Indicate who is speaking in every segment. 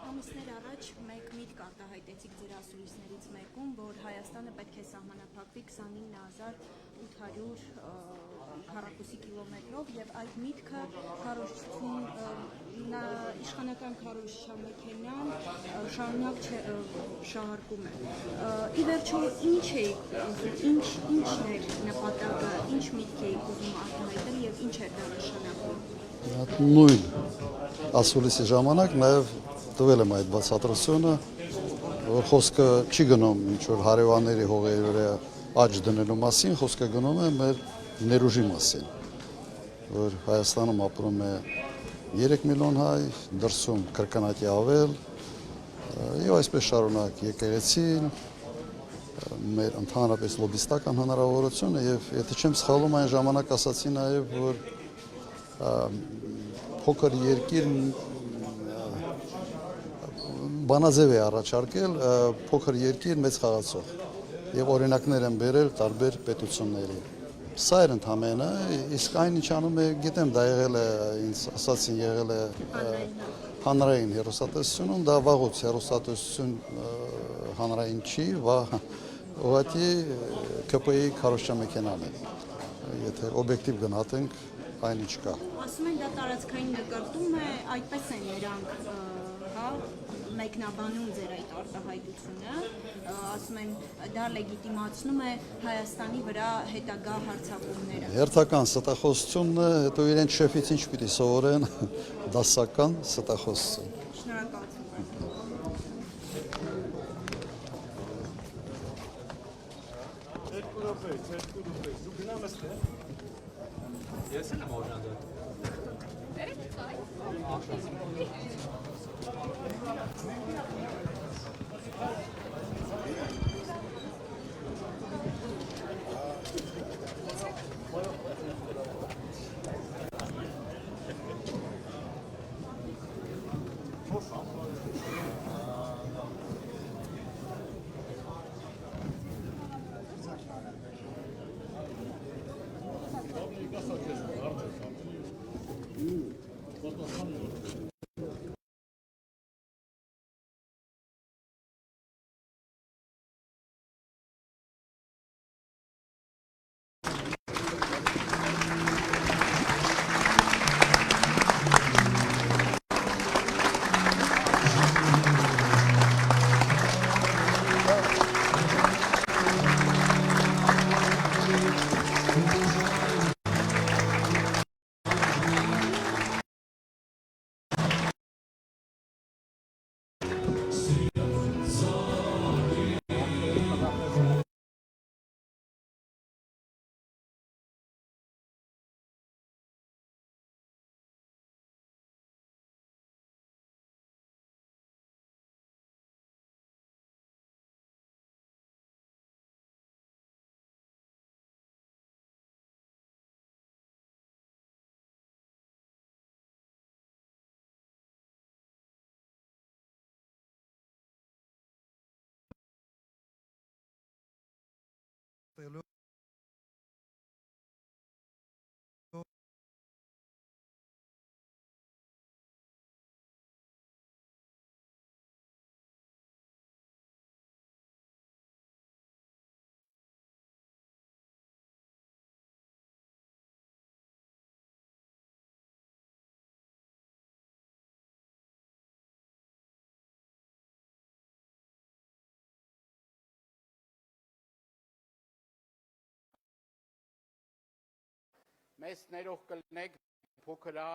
Speaker 1: Ամիսներ առաջ մեկ միտք արտահայտեցիք ձեր ասուլիսներից մեկում, որ Հայաստանը պետք է սահմանափակվի 29800 քառակուսի կիլոմետրով եւ այդ միտքը իշխանական քարոզչամեքենան շարունակ շահարկում է։ Ի վերջո ինչն էր նպատակը, ինչ միտք էիք ուզում արտահայտել եւ ինչ էր դա նշանակում։
Speaker 2: Նույն ասուլիսի ժամանակ նաեւ տվել եմ այդ բացատրությունը, որ խոսքը չի գնում ինչ-որ հարևանների հողերի վրա աճ դնելու մասին, խոսքը գնում է մեր ներուժի մասին, որ Հայաստանում ապրում է 3 միլիոն հայ, դրսում կրկնակի ավել, եւ այսպես շարունակ եկեղեցին, մեր ընդհանրապես լոբիստական հնարավորությունը եւ եթե չեմ սխալվում այն ժամանակ ասացի նաեւ, որ փոքր երկիր բանաձև է առաջարկել փոքր երկիր մեծ խաղացող եւ օրինակներ են բերել տարբեր պետությունների։ Սա էր ընդհանրապես, իսկ այն ինչ անում է, գիտեմ, դա եղել է, ինձ ասացին, եղել է հանրային հեռուստատեսությունում, դա վաղուց հեռուստատեսություն հանրային չի, ուղղակի ԿՊ-ի քարոզչամեքենան է։ Եթե օբյեկտիվ գնահատենք, այն ինչ կա։
Speaker 1: Ասում են դա տարածքային նկարտում է, այդպես են նրանք, հա, մեկնաբանում ձեր այդ արտահայտությունը, ասում են դա լեգիտիմացնում է Հայաստանի վրա հետագա հարձակումները։
Speaker 2: Հերթական ստախոսությունն է, հետո իրենց շեֆից ինչ պիտի սովորեն, դասական ստախոսություն։
Speaker 1: Շնորհակալություն։
Speaker 3: Ես եմ օժանդը։
Speaker 4: մեզ ներող կլինեք, փոքր է,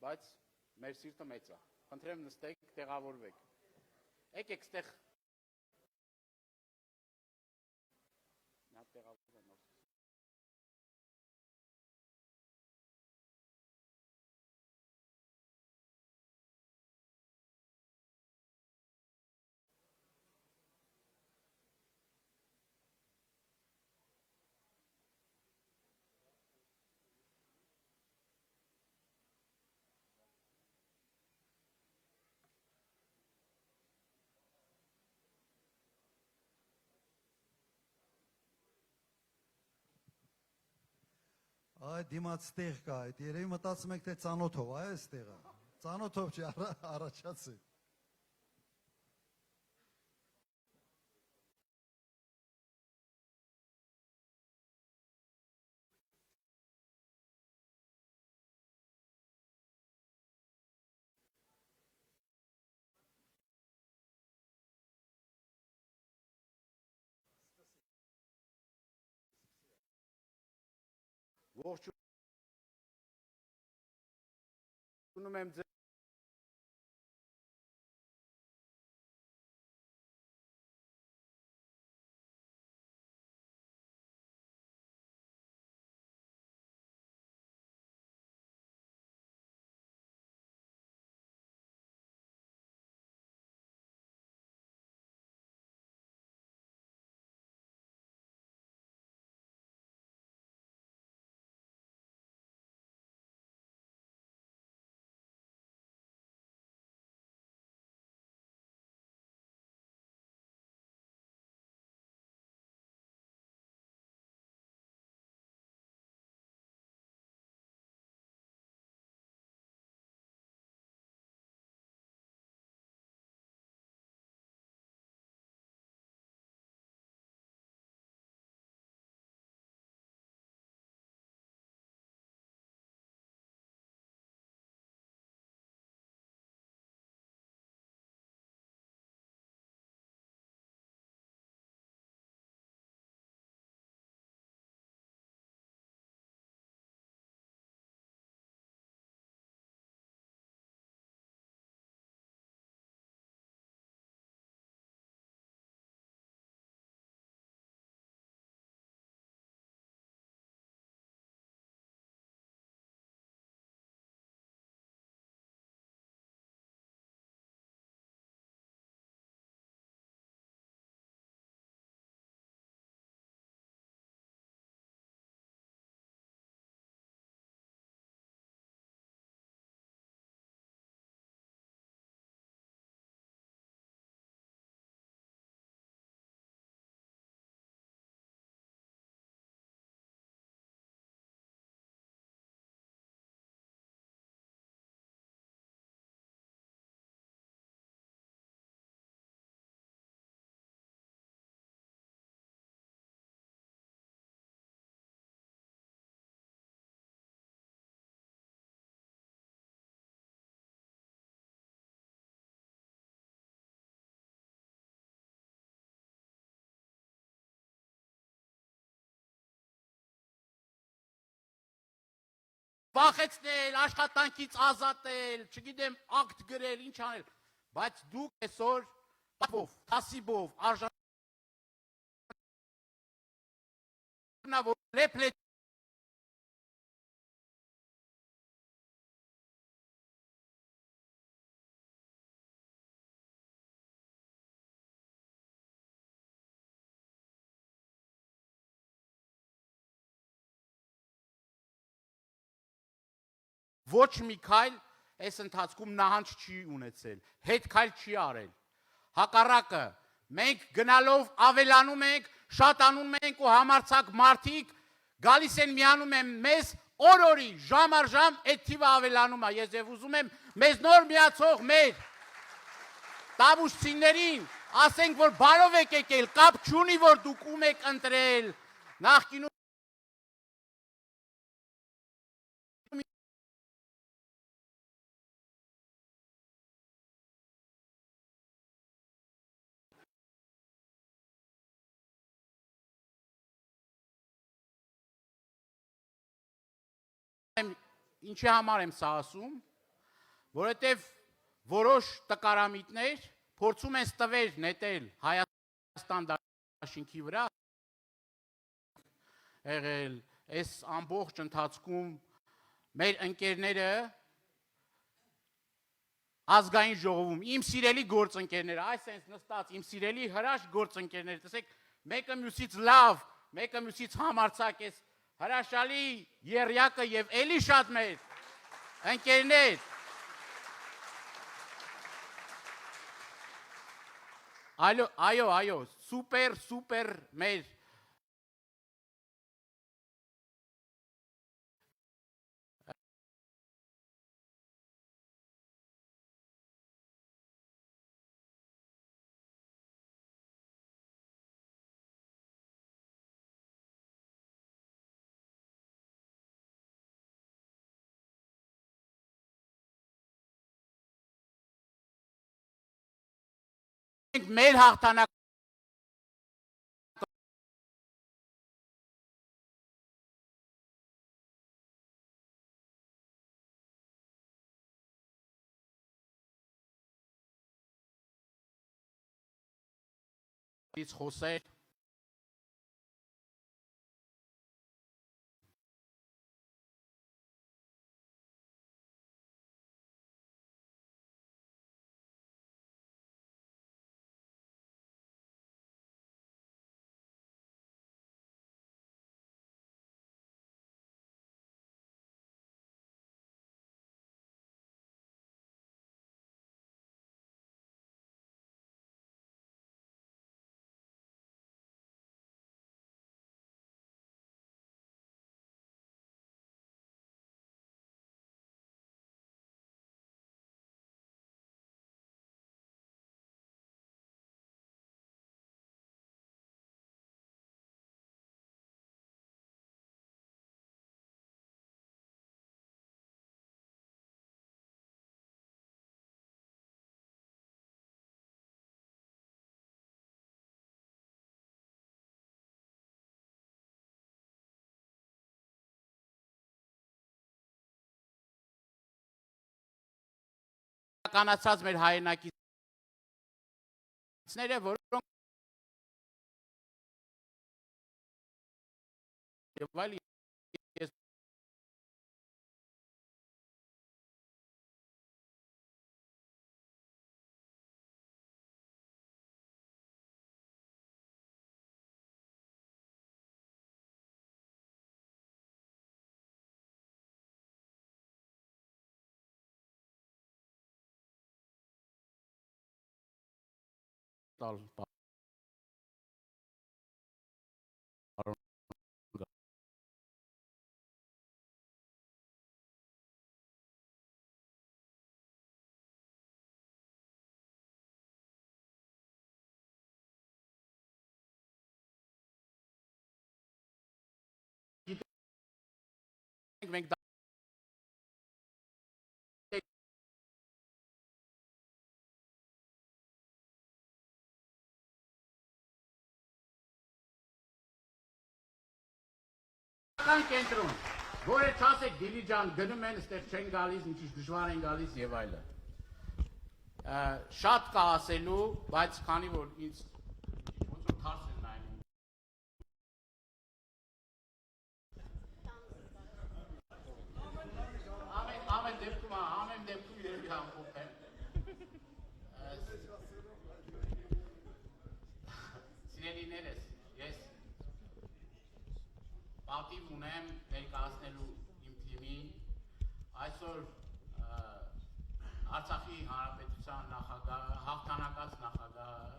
Speaker 4: բայց մեր սիրտը մեծ է։ Խնդրեմ նստեք, տեղավորվեք։ Եկեք ստեղ նա տեղավորվեն։
Speaker 5: Այդ դիմաց տեղ կա, այդ երևի մտածում եք, թե ծանոթով է այս տեղը։ Ծանոթով չի առաջացել։
Speaker 4: Ողջունում եմ ձեզ։ Վախեցնել, աշխատանքից ազատել, չգիտեմ, ակտ գրել, ինչ անել, բայց դուք այսօր պատվով, տասիբով, արժանավոր լեփլետ ոչ մի քայլ այս ընթացքում նահանջ չի ունեցել, հետ քայլ չի արել։ Հակառակը, մենք գնալով ավելանում ենք, շատանում ենք ու համարձակ մարդիկ գալիս են միանում են մեզ օր-օրի, ժամ առ ժամ այդ թիվը ավելանում է։ Ես եւ ուզում եմ մեզ նոր միացող մեր տավուշցիներին ասենք, որ բարով եք եկել, կապ չունի, որ դուք ում եք ընտրել, նախկինում ինչի համար եմ սա ասում, որովհետև որոշ տկարամիտներ փորձում են ստվեր նետել Հայաստան դաշինքի վրա, եղել այս ամբողջ ընթացքում մեր ընկերները ազգային ժողովում, իմ սիրելի գործընկերները, այս այնց նստած, իմ սիրելի հրաշք գործընկերները, տեսեք, մեկը մյուսից լավ, մեկը մյուսից համարձակ է, հրաշալի եռյակը եւ էլի շատ մեր ընկերներ։ Այո, սուպեր մեր մեր հաղթանակ խոսել կանացած մեր հայրենակիցները, որոնք եւ այլ ես տալ մենք կենտրոն, որը չասեք դիլիջան գնում են, ստեղ չեն գալիս, ինչի դժվար են գալիս եւ այլն։ Շատ կա ասելու, բայց քանի որ ինձ ոնց որ թարս են նայում։ Ամեն դեպքում երևի ամփոփ եմ։ Սիրելիներս, ես պատիվ ունեմ ներկայացնելու իմ թիմին այսօր Արցախի Հանրապետության նախագահը, հաղթանակած նախագահը,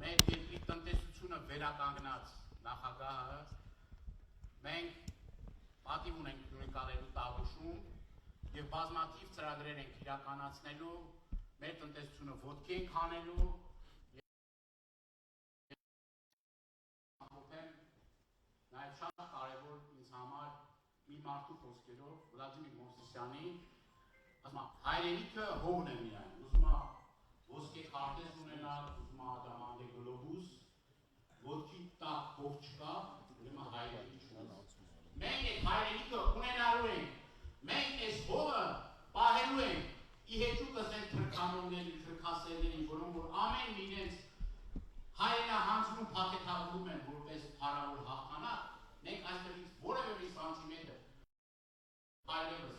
Speaker 4: մեր երկրի տնտեսությունը վերականգնած նախագահը, մենք պատիվ ունենք նույնկալելու Տավուշում եւ բազմաթիվ ծրագրեր ենք իրականացնելու, մեր տնտեսությունը ոտքի ենք հանելու Նաև շատ կարևոր ինձ համար մի մարդու խոսքերով Վլադիմիր Մովսիսյանի ասում հայրենիքը հողն է միայն, ուզում է ոսկե քարտեզ ունենալ, ուզում է ադամանդե գլոբուս, ոտքի տակ հող չկա, ուրեմն հայրենիք չունի։ Մենք այդ հայրենիքը ունենալու ենք այլևս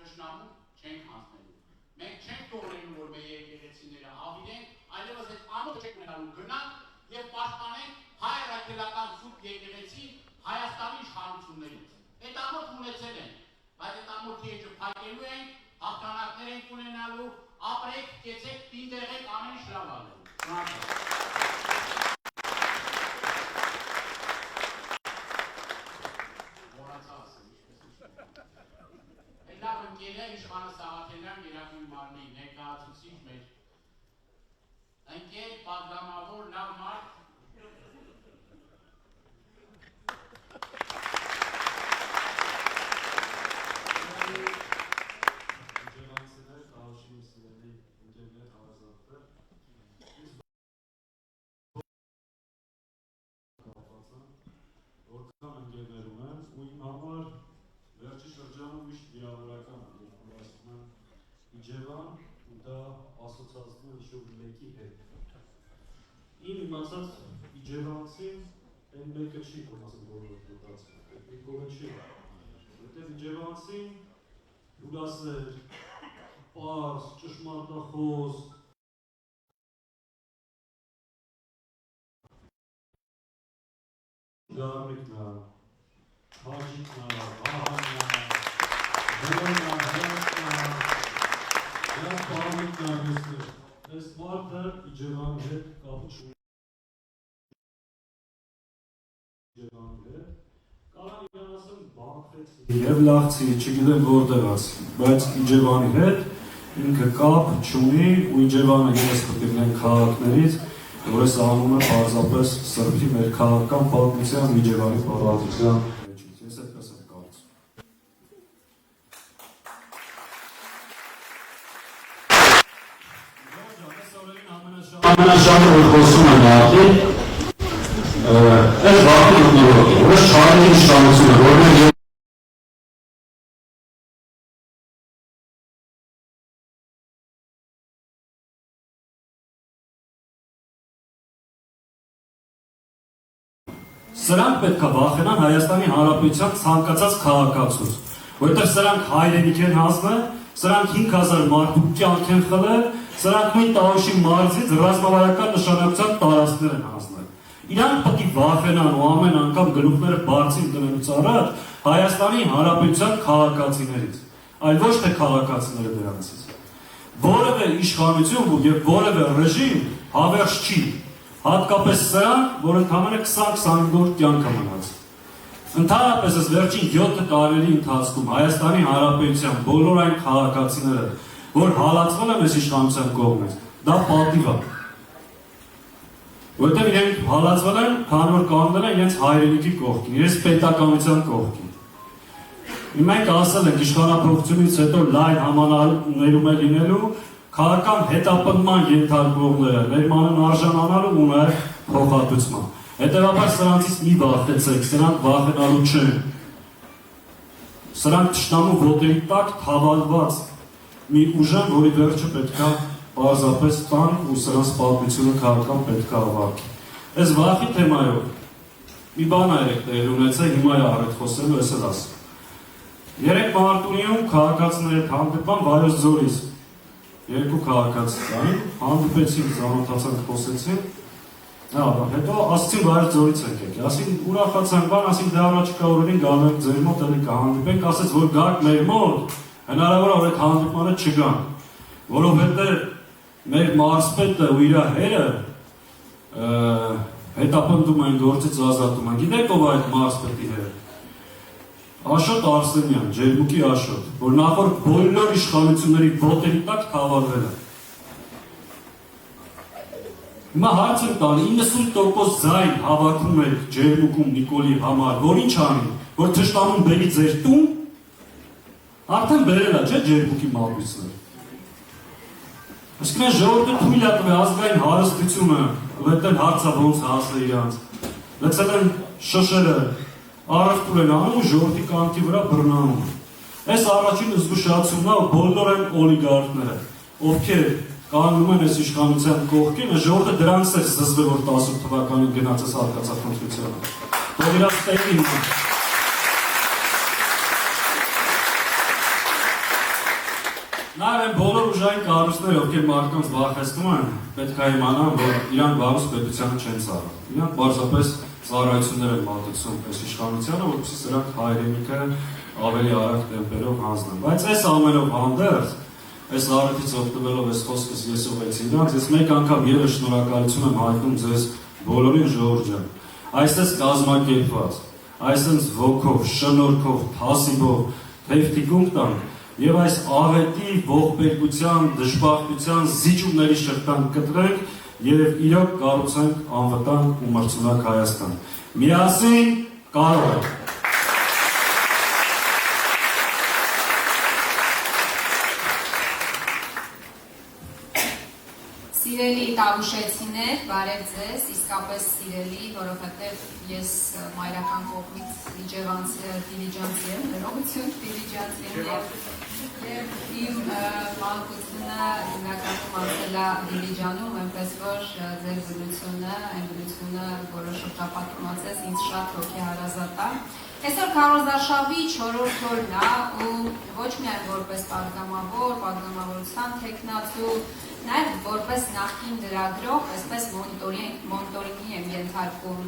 Speaker 4: թշնամու չենք հանձնելու։ Մենք չենք թողնելու, որ մեր եկեղեցիները ավիրեն, այլևս այդ ամոթը չենք ունենալու, գնանք եւ պաշտպանենք հայ առաքելական սուրբ եկեղեցի Հայաստանի իշխանություններից։ Այդ ամոթ ունեցել են, բայց այդ ամոթի էջը փակելու ենք, հաղթանակներ ենք ունենալու, ապրեք, կեցեք, պինտեղեք, ամեն ինչ լավ ալելու։ Լավ ընկերը իշխանը Սաղաթելյան Գերագույն մարմնի ներկայացուցիչ մեր ընկեր պատգամավոր լավ մարդ
Speaker 6: Ջևանցիներ, Աղաշիմի սիրելի ընկերներ, հարազատներ, որքան ընկերներ ունեմ ու իմ համար վերջի շրջանում միշտ վիրավորական է, երբ ասում եմ Իջևան ու դա ասոցացնում է ինչ-որ մեկի հետ։ Իմ իմացած իջևանցին այն մեկը չի, որ ասում բոլորը մտածում է, այդ մեկը չի, որտեղ իջևանցին լուրասեր, պարզ, ճշմարտախոս, Գարմիկն է, Հաջիկն է, Ահանն է, Հերոնն է, Հերոնն է, Հերոնն պարմիկն է, մյուսներ։ Այս մարդը Իջևանի հետ կապը չունի Իջևանի հետ, կարան իրան ասեմ բանքվեցի և լախցի, չգիտեմ որտեղած, բայց Իջևանի հետ ինքը կապ չունի ու Իջևանը ես խտիրն քաղաքներից, որ ես անում եմ պարզապես սրբի մեր քաղաքական պատմության Իջևանի պատմության մեջից, ես այդպես եմ կարծում։ Ամենաշանը որ խոսում եմ աղի, այս վաղի ուտնորոք է, որս չարի իշխանությունը, որն է Սրանք պետք է վախենան Հայաստանի Հանրապետության ցանկացած քաղաքացուց, որովհետև սրանք հայրենիք են հանձնել, սրանք 5000 մարդու կյանք են խլել, սրանք նույն Տավուշի մարզից ռազմավարական նշանակության տարածքներ են հանձնել։ Իրանք պետք է վախենան ու ամեն անգամ գլուխները բարձին տնելուց առաջ Հայաստանի Հանրապետության քաղաքացիներից, այլ ոչ թե քաղաքացիները դրանցից։ Որևէ իշխանություն եւ որևէ ռեժիմ հավերժ չի։ Հատկապես սրանք, որ ընդամենը 20-25 կյանք է մնաց։ Ընդհանրապես այս վերջին 7 տարիների ընթացքում Հայաստանի Հանրապետության բոլոր այն քաղաքացիները, որ հալածվել են այս իշխանության կողմից, դա պատիվ է։ Որտեղ իրենք հալածվել են, քանի որ կանգնել են իրենց հայրենիքի կողքին, իրենց պետականության կողքին։ Մենք ասել ենք իշխանափոխությունից հետո լայն համանալում է լինելու քաղաքական հետապնդման ենթարկվողները ներմանն արժանանալու ու նաև փոխհատուցման։ Հետևաբար սրանցից մի վախեցեք, սրանք վախենալու չեն։ Սրանք թշնամու ոտերի տակ թավալված մի ուժ են, որի վերջը պետք է պարզապես տան ու սրանց պատմությունը քաղաքական պետք է ավարտի։ Այս վախի թեմայով մի բան այրեք տեղի ունեցել, հիմա է առիթ խոսելու, ես էլ ասեմ։ Երեք Մարտունիում քաղաքացիների հետ հանդիպան Վայոց ձորից։ Երկու քաղաքացի կային, հանդիպեցին, ծանոթացանք, խոսեցին, հետո ասեցին Վայոց ձորից ենք եկել, ասին ուրախացանք բան, ասին դե առաջիկա օրերին գալու ենք ձեր մոտ, էլի կհանդիպենք, ասեց որ գաք մեր մոտ, հնարավոր է որ այդ հանդիպմանը չգան, որովհետև մեր մարզպետը ու իր հերը հետապնդում են, գործից ազատում են, գիտեք ով այդ մարզպետի հերը։ Աշոտ Արսենյան, Ջերմուկի Աշոտ, որ նախորդ բոլոր իշխանությունների ոտերի տակ թավալվել է։ Հիմա հարց եմ տալի, 90% ձայն հավաքում եք Ջերմուկում Նիկոլի համար, որ ինչ անի, որ թշնամուն բերի ձեր տուն, արդեն բերել է, չէ Ջերմուկի մատույցներ։ Այսինքն ժողովուրդը թույլ է տվել ազգային հարստությունը, որտեղ հարցը ոնց հասել իրանց։ Լցել են շշերը, առևտուր են անում ու ժողովրդի կյանքի վրա բռնանում։ Այս առաջին զգուշացումն է բոլոր այն օլիգարխները, ովքեր կանգնում են այս իշխանության կողքին, ժողովուրդը դրանց է զզվել, որ 18 թվականին գնաց այս արկածախնդրությանը։ Թող իրաց տեղին։ Նաև այն բոլոր ուժային կառույցները, ովքեր մարդկանց վախեցնում են, պետք է իմանան, որ իրանք վաղուց պետությանը չեն ծառայում։ Իրանք պարզապես ծառայություններ են մատուցում այս իշխանությանը, որպեսզի սրանք հայրենիքը ավելի արագ տեմպերով հանձնեն։ Բայց այս ամենով հանդերձ, այս առիթից օգտվելով այս խոսքս ես ուղեցի իրանց, ես մեկ անգամ ևս շնորհակալություն եմ հայտնում ձեզ բոլորին, ժողովուրդ ջան։ Այսպես կազմակերպված, այսպես ոգով, շնորհքով, թասիբով, թեյթիկունք տանք եւ այս աղետի, ողբերգության, դժբախտության, զիջումների շղթան կտրենք եւ իրոք կառուցենք անվտանգ ու մրցունակ Հայաստան։ Միասին կարող ենք։
Speaker 7: Սիրելի տավուշեցիներ, բարև ձեզ, իսկապես սիրելի, որովհետև ես մայրական կողմից դիլիջանցի եմ, ներողություն դիլիջանցի եմ և իմ մանկությունը հիմնականում անցել է Դիլիջանում, այնպես որ ձեր բնությունը, այն բնությունը, որը շրջապատումացես, ինձ շատ հոգեհարազատ է։ Այսօր քարոզարշավի 4-րդ օրն է ու ոչ միայն որպես պատգամավոր, պատգամավորության թեկնածու, նաև որպես նախկին լրագրող, այսպես մոնիտորինգի եմ ենթարկում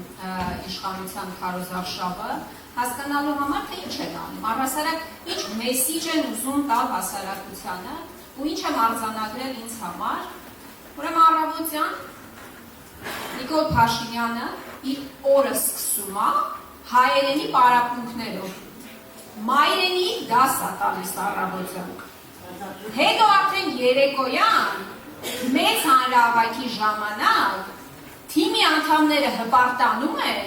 Speaker 7: իշխանության քարոզարշավը, հասկանալու համար, թե ինչ են անում, առհասարակ ինչ մեսիջ են ուզում տալ հասարակությանը ու ինչ եմ արձանագրել ինձ համար։ Ուրեմն առավոտյան Նիկոլ Փաշինյանը իր օրը սկսում է հայերենի պարապմունքներով, մայրենի դաս է տալիս առավոտյան, հետո արդեն երեկոյան մեծ հանրահավաքի ժամանակ թիմի անդամները հպարտանում են,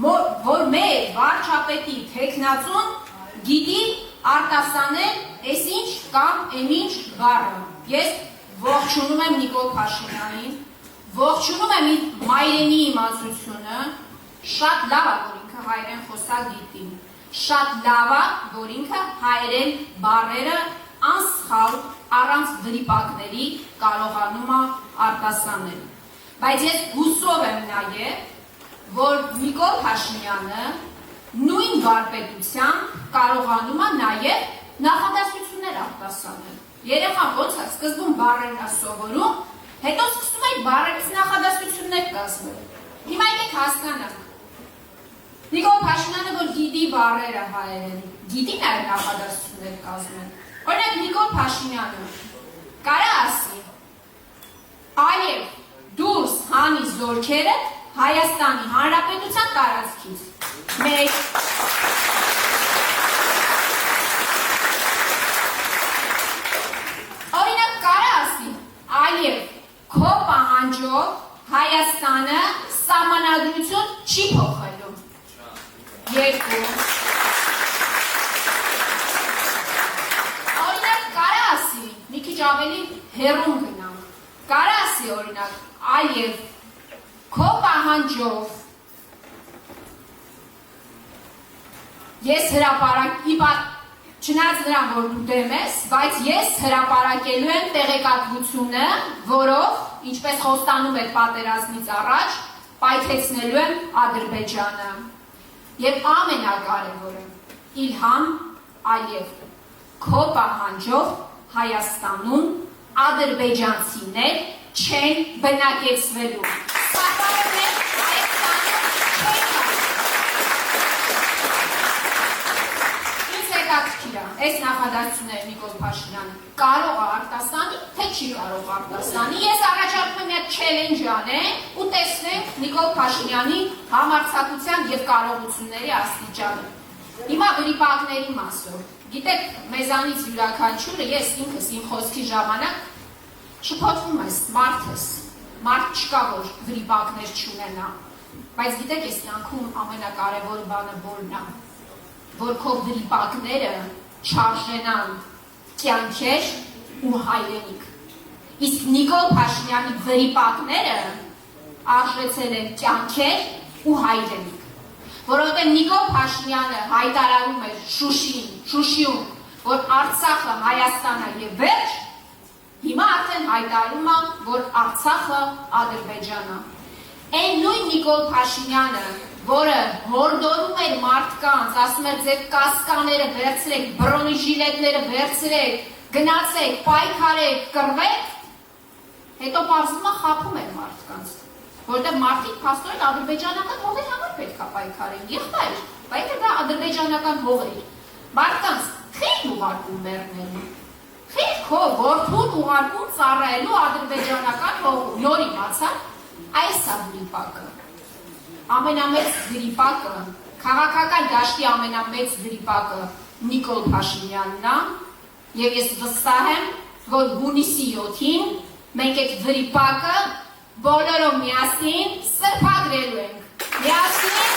Speaker 7: որ մեր վարչապետի թեկնածուն գիտի արտասանել այսինչ կամ այնինչ բառը։ Ես ողջունում եմ Նիկոլ Փաշինյանին, ողջունում եմ իր մայրենի իմացությունը, շատ լավ է, որ ինքը հայերեն խոսալ գիտի, շատ լավ է, որ ինքը հայերեն բառերը անսխալ առանց վրիպակների կարողանում է արտասանել։ Բայց ես հուսով եմ նաև, որ Նիկոլ Փաշինյանը նույն վարպետությամբ կարողանում է նաև նախադասություններ արտասանել։ Երեխան ոնց է սկզբում բառերն է սովորում, հետո սկսում է բառերից նախադասություններ կազմել։ Հիմա եկեք հասկանանք։ Նիկոլ Փաշինյանը, որ գիտի բառերը հայերենի, գիտի նաև նախադասություններ կազմել։ Օրինակ Նիկոլ Փաշինյանը կարա ասի. «Այև դուրս հանի զորքերը Հայաստանի Հանրապետության տարածքից»։ Մեկ։ Օրինակ կարա ասի. «Այև քո պահանջով Հայաստանը սահմանադրություն չի փոխելու»։ Երկու։ Մի քիչ ավելի հեռուն գնանք, կարա ասի օրինակ, այև քո պահանջով ես չնայած նրան, որ դու դեմ ես, բայց ես հրապարակելու եմ տեղեկատվությունը, որով, ինչպես խոստանում եք պատերազմից առաջ, պայթեցնելու եմ Ադրբեջանը։ Եվ ամենակարևորը, Իլհամ Ալիև, քո պահանջով Հայաստանում ադրբեջանցիներ չեն բնակեցվելու։ Սակայն Հայաստանը չեն Ինձ հետաքրքիր է, այս նախադասությունները Նիկոլ Փաշինյանը կարող է արտասանի, թե չի կարող արտասանի։ Ես առաջարկում եմ մի հատ չելենջ անենք ու տեսնենք Նիկոլ Փաշինյանի համարձակության և կարողությունների աստիճանը։ Հիմա վրիպակների մասով։ Գիտեք, մեզանից յուրաքանչյուրը, ես ինքս իմ խոսքի ժամանակ շփոթվում ես, մարդ չկա, որ վրիպակներ չունենա, բայց գիտեք, ես կյանքում ամենակարևոր բանը որն է, որ քո վրիպակները չարժենան կյանքեր ու հայրենիք։ Իսկ Նիկոլ Փաշինյանի վրիպակները արժեցել են կյանքեր ու հայրենիք։ Որովհետև Նիկոլ Փաշինյանը հայտարարում էր Շուշիում, որ Արցախը Հայաստանը և վերջ, հիմա արդեն հայտարարում է, որ Արցախը Ադրբեջանը։ Այն նույն Նիկոլ Փաշինյանը, որը հորդորում էր մարդկանց, ասում էր ձեր կասկաները վերցրեք, բրոնեժիլետները վերցրեք, գնացեք, պայքարեք, կռվեք, հետո պարզվում է խաբում են մարդկանց, որտեղ մարդիկ փաստորեն ադրբեջանական հողերի համար պետք է պայքարեն, եղբայր, բայց դա ադրբեջանական հող էր, մարդկանց խի ուղարկում մեռնելու, խի քո որդուն ուղարկում ծառայելու ադրբեջանական հողում, նոր իմացան, այս է գրիպակը, ամենամեծ գրիպակը, քաղաքական դաշտի ամենամեծ գրիպակը Նիկոլ Փաշինյանն է, եւ ես վստահ եմ, որ հունիսի 7-ին մենք այդ վրիպակը բոլորով միասին սրբագրելու ենք։ Միասին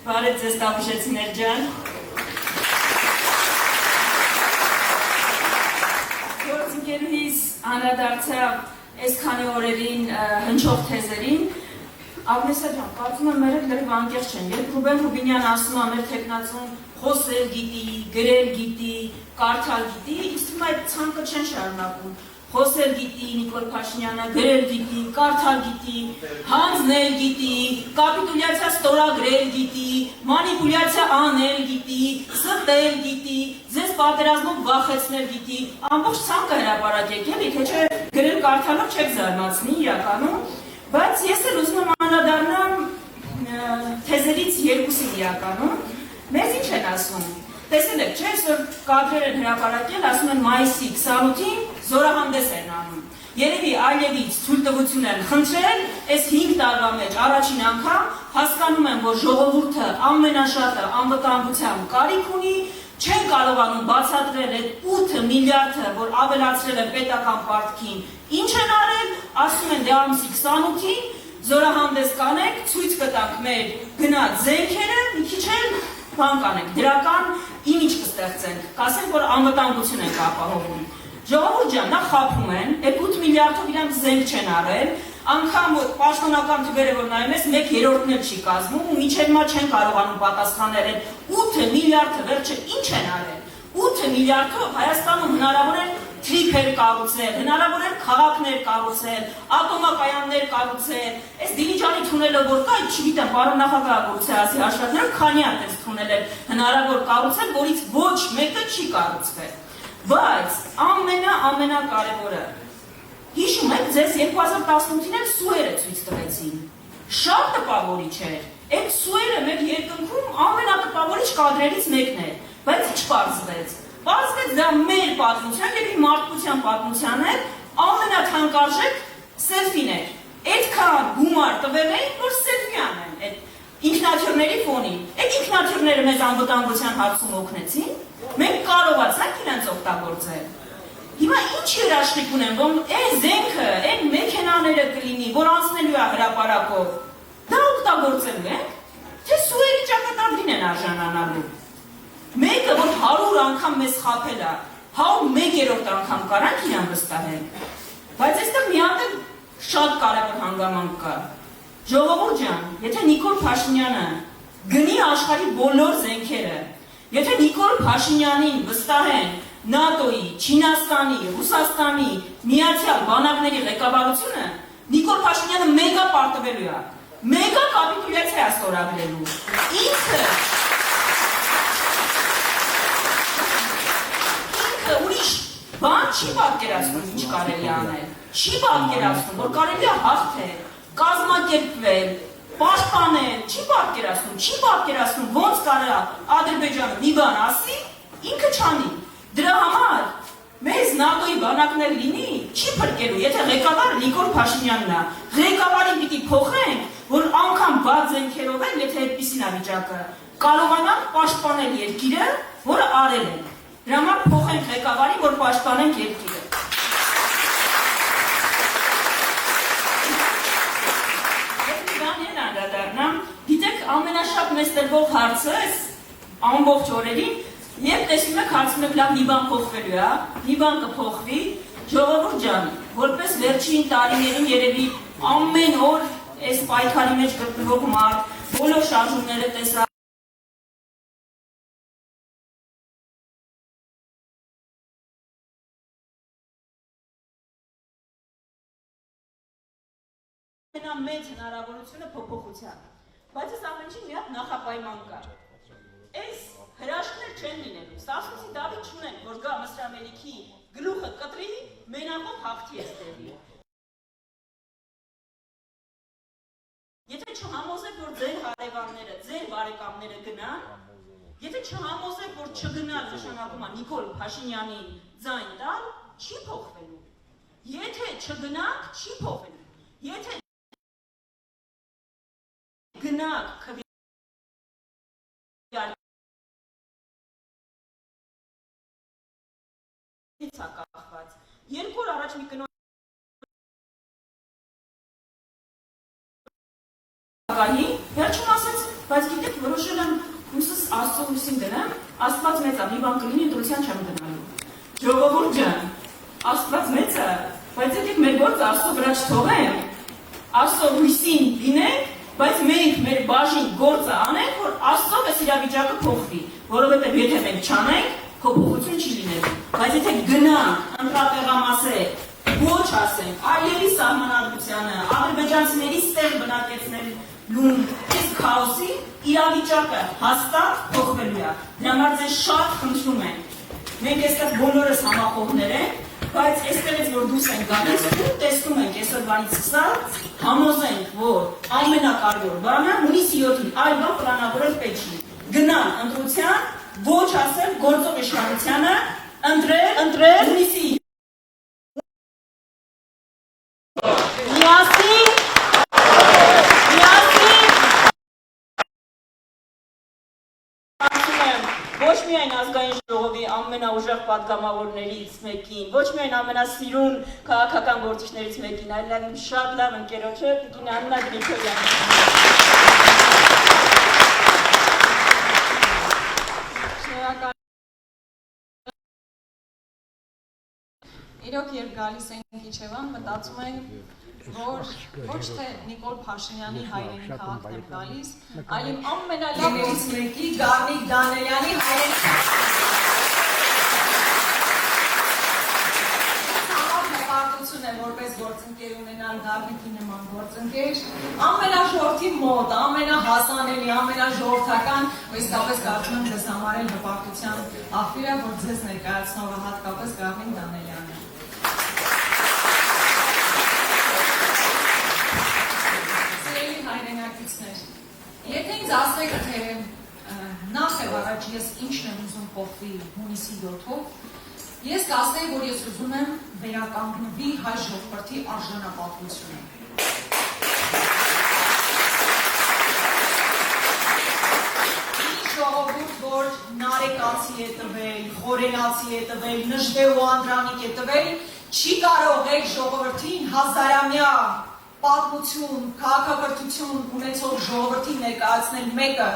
Speaker 8: Բարև ձեզ Տավուշեցիներ ջան։ Գործընկերուհիս անդրադարձավ այս քանի օրերին հնչող թեզերին, Աղնեսա ջան, կարծում եմ մերը լրիվ անկեղծ չեն, երբ Ռուբեն Ռուբինյանը ասում է մեր թեկնածուն խոսել գիտի, գրել գիտի, կարդալ գիտի, ինձ թվում է այդ ցանկը չեն շարունակում, խոսել գիտի Նիկոլ Փաշինյանը, գրել գիտի, կարդալ գիտի, հանձնել գիտի, կապիտուլյացիա ստորագրել գիտի, մանիպուլյացիա անել գիտի, ստել գիտի, ձեզ պատերազմով վախեցնել գիտի, ամբողջ ցանկը հրապարակեք, էլի, թե չէ գրել կարդալով չեք զարմացնի իրականում, բայց ես էլ ուզում եմ անդրադառնամ թեզերից երկուսին իրականում, մեզ ինչ են ասում, տեսել եք, չէ, այսօր կադրեր են հրապարակել, ասում են մայիսի 28-ին զորահանդես են անում, երևի այլևից թույլտվություն են խնդրել, այս 5 տարվա մեջ առաջին անգամ հասկանում են, որ ժողովուրդը ամենաշատը անվտանգության կարիք ունի, չեն կարողանում բացատրել այդ 8 միլիարդը, որ ավելացրել են պետական պարտքին, ինչ են արել, ասում են դե ամսի 28-ին զորահանդես կանենք, ցույց կտանք մեր գնած զենքերը, մի քիչ էլ բան կանենք, դրական իմիջ կստեղծենք, կասենք, որ անվտանգություն ենք ապահովում։ Ժողովուրդ ջան, նա խաբում են, այդ 8 միլիարդով իրանք զենք չեն արել, անգամ որ պաշտոնական թվերը որ նայում ես 1/3-ն էլ չի կազմում ու միջև հիմա չեն կարողանում պատասխանել այդ 8 միլիարդը վերջը ինչ են արել։ 8 միլիարդով Հայաստանում հնարավոր է թրիփեր կառուցել, հնարավոր է քաղաքներ կառուցել, ատոմակայաններ կառուցել, այս Դիլիջանի թունելը որ կա, չգիտեմ, պարոն նախագահ գործի ասի հաշվարկները քանի հատ այս թունել հնարավոր կառուցել, որից ոչ մեկը չի կառուցվել։ Բայց ամենակարևորը հիշում եք, ձեզ 2018-ին էլ սուերը ցույց տվեցին։ Շատ տպավորիչ էր։ Այդ սուերը մեր երկնքում ամենատպավորիչ կադրերից մեկն էր, բայց չպարզվեց։ Պարզվեց դա մեր պատմության եւ իր մարդկության պատմության է ամենաթանկարժեք սելֆին էր։ Այդքան գումար տվել էին, որ սելֆի անեն այդ ինքնաթիռների ֆոնին։ Այդ ինքնաթիռները մեզ անվտանգության հարցում օգնեցին։ Մենք կարողացանք իրենց օգտագործել։ Հիմա ինչ երաշխիք ունեմ, որ այն զենքը, այն մեքենաները կլինի, որ անցնելու է հրապարակով, դա օգտագործելու ենք, թե սուերի ճակատագրին են արժանանալու։ Մեկը, որ 100 անգամ մեզ խաբել է, 101-րդ անգամ կարանք իրան վստահենք։ Բայց այստեղ մի հատ շատ կարևոր հանգամանք կա։ Ժողովուրդ ջան, եթե Նիկոլ Փաշինյանը գնի աշխարհի բոլոր զենքերը, եթե Նիկոլ Փաշինյանին վստահեն ՆԱՏՕ-ի, Չինաստանի, Ռուսաստանի, Միացյալ բանակների ղեկավարությունը, Նիկոլ Փաշինյանը մեգա պարտվելու է, մեգա կապիտուլյացիա է ստորագրելու։ Ինքը ուրիշ բան չի պատկերացնում, ինչ կարելի է անել, չի պատկերացնում, որ կարելի է հաղթել, կազմակերպվել, պաշտպանել, չի պատկերացնում, ոնց կարելի է Ադրբեջանը մի բան ասի, ինքը չանի։ Դրա համար մեզ ՆԱՏՕ-ի բանակներ լինի, չի փրկելու, եթե ղեկավարը Նիկոլ Փաշինյանն է, ղեկավարին պիտի փոխենք, որ անգամ բաց զենքերով են, եթե այդպիսին է վիճակը, կարողանանք պաշտպանել երկիրը, որը արել ենք։ Դրա համար փոխենք ղեկավարին, որ պաշտպանենք երկիրը։ Ես մի բան էլ անդրադառնամ, գիտեք, ամենաշատ մեզ տրվող հարցը այս ամբողջ օրերին Երբ տեսնում եք հարցում եք լավ մի բան փոխվելու է, մի բան կփոխվի, ժողովուրդ ջան, որպես վերջին տարիներին երևի ամեն օր այս պայքարի մեջ գտնվող մարդ, բոլոր շարժումները տեսա ամենամեծ հնարավորությունը փոփոխության։ Բայց այս ամենի մի հատ նախապայման կա։ Այս հրաշքներ չեն լինելու։ Սասունցի Դավիթ չունեն, որ գա Մսրամելիքի գլուխը կտրի, մենակով հաղթի այստեղի։ Եթե չհամոզեք, որ ձեր հարևանները, ձեր բարեկամները գնան, եթե չհամոզեք, որ չգնալ նշանակում է Նիկոլ Փաշինյանին ձայն տալ, չի փոխվելու։ Եթե չգնաք, չի փոխվելու։ Եթե գնաք քվեարկից կախված։ 2 օր առաջ մի կնոջ վերջում ասեց, բայց գիտեք, որոշել եմ ուսս Աստծո ուսին դնեմ, Աստված մեծ է, մի բան կլինի, ընտրության չեմ դնալու։ Ժողովուրդ ջան, Աստված մեծ է, բայց եկեք մեր գործը Աստծո վրա չթողենք, Աստծո ուսին լինենք, բայց մենք մեր բաժին գործը անենք, որ Աստծո այս իրավիճակը փոխվի, որովհետև եթե մենք չանենք, փոփոխություն չի լինելու, բայց եթե գնանք, ընտրատեղամասեր, ոչ ասենք, այլևի սահմանադրությանը, ադրբեջանցիների ստեղ բնակեցնելուն այս քաոսի իրավիճակը հաստատ փոխվելու է։ Դրա համար ձեզ շատ խնդրում ենք։ Մենք այստեղ բոլորս համախոհներ ենք, բայց այստեղից որ դուրս ենք գալիս, տեսնում ենք այսօրվանից սկսած, համոզենք, որ ամենակարևոր բանը հունիսի 7-ին այլ բան պլանավորել պետք չի։ Գնան ընտրության, ոչ ասել գործող իշխանությանը, ընտրել հունիսի ոչ միայն ազգային ժողովի ամենաուժեղ պատգամավորներից մեկին, ոչ միայն ամենասիրուն քաղաքական գործիչներից մեկին, այլ իմ շատ լավ ընկերոջը տիկին Աննա Գրիգորյանին։ Շնորհակալ։ Իրոք երբ գալիս ենք Իջևան, մտածում ենք, որ ոչ թե Նիկոլ Փաշինյանի հայրենի քաղաքն եմ գալիս, այլ իմ ամենալավներից մեկի Գառնիկ Դանելյանի հայրենի քաղաքն է, որպես գործընկեր ունենալ Գառնիկի նման գործընկեր, ամենաշորթի մոտ, ամենահասանելի, ամենաժողովրդական, ու իսկապես կարծում եմ ձեզ համար էլ հպարտության աղբյուր է, որ ձեզ ներկայացնող է հատկապես Գառնիկ Դանելյանը։ Եթե ինձ ասեք, թե նախ եւ առաջ ես ինչն եմ ուզում փոխվի հունիսի 7-ով, ես կասեի, որ ես ուզում եմ վերականգնվի հայ ժողովրդի արժանապատվությունը։ Մի ժողովուրդ, որ նարեկացի է տվել, խորենացի է տվել, նժդե ու անդրանիկ է տվել, չի կարող այդ ժողովրդին հազարամյա պատմություն, քաղաքակրթություն ունեցող ժողովրդին ներկայացնել մեկը,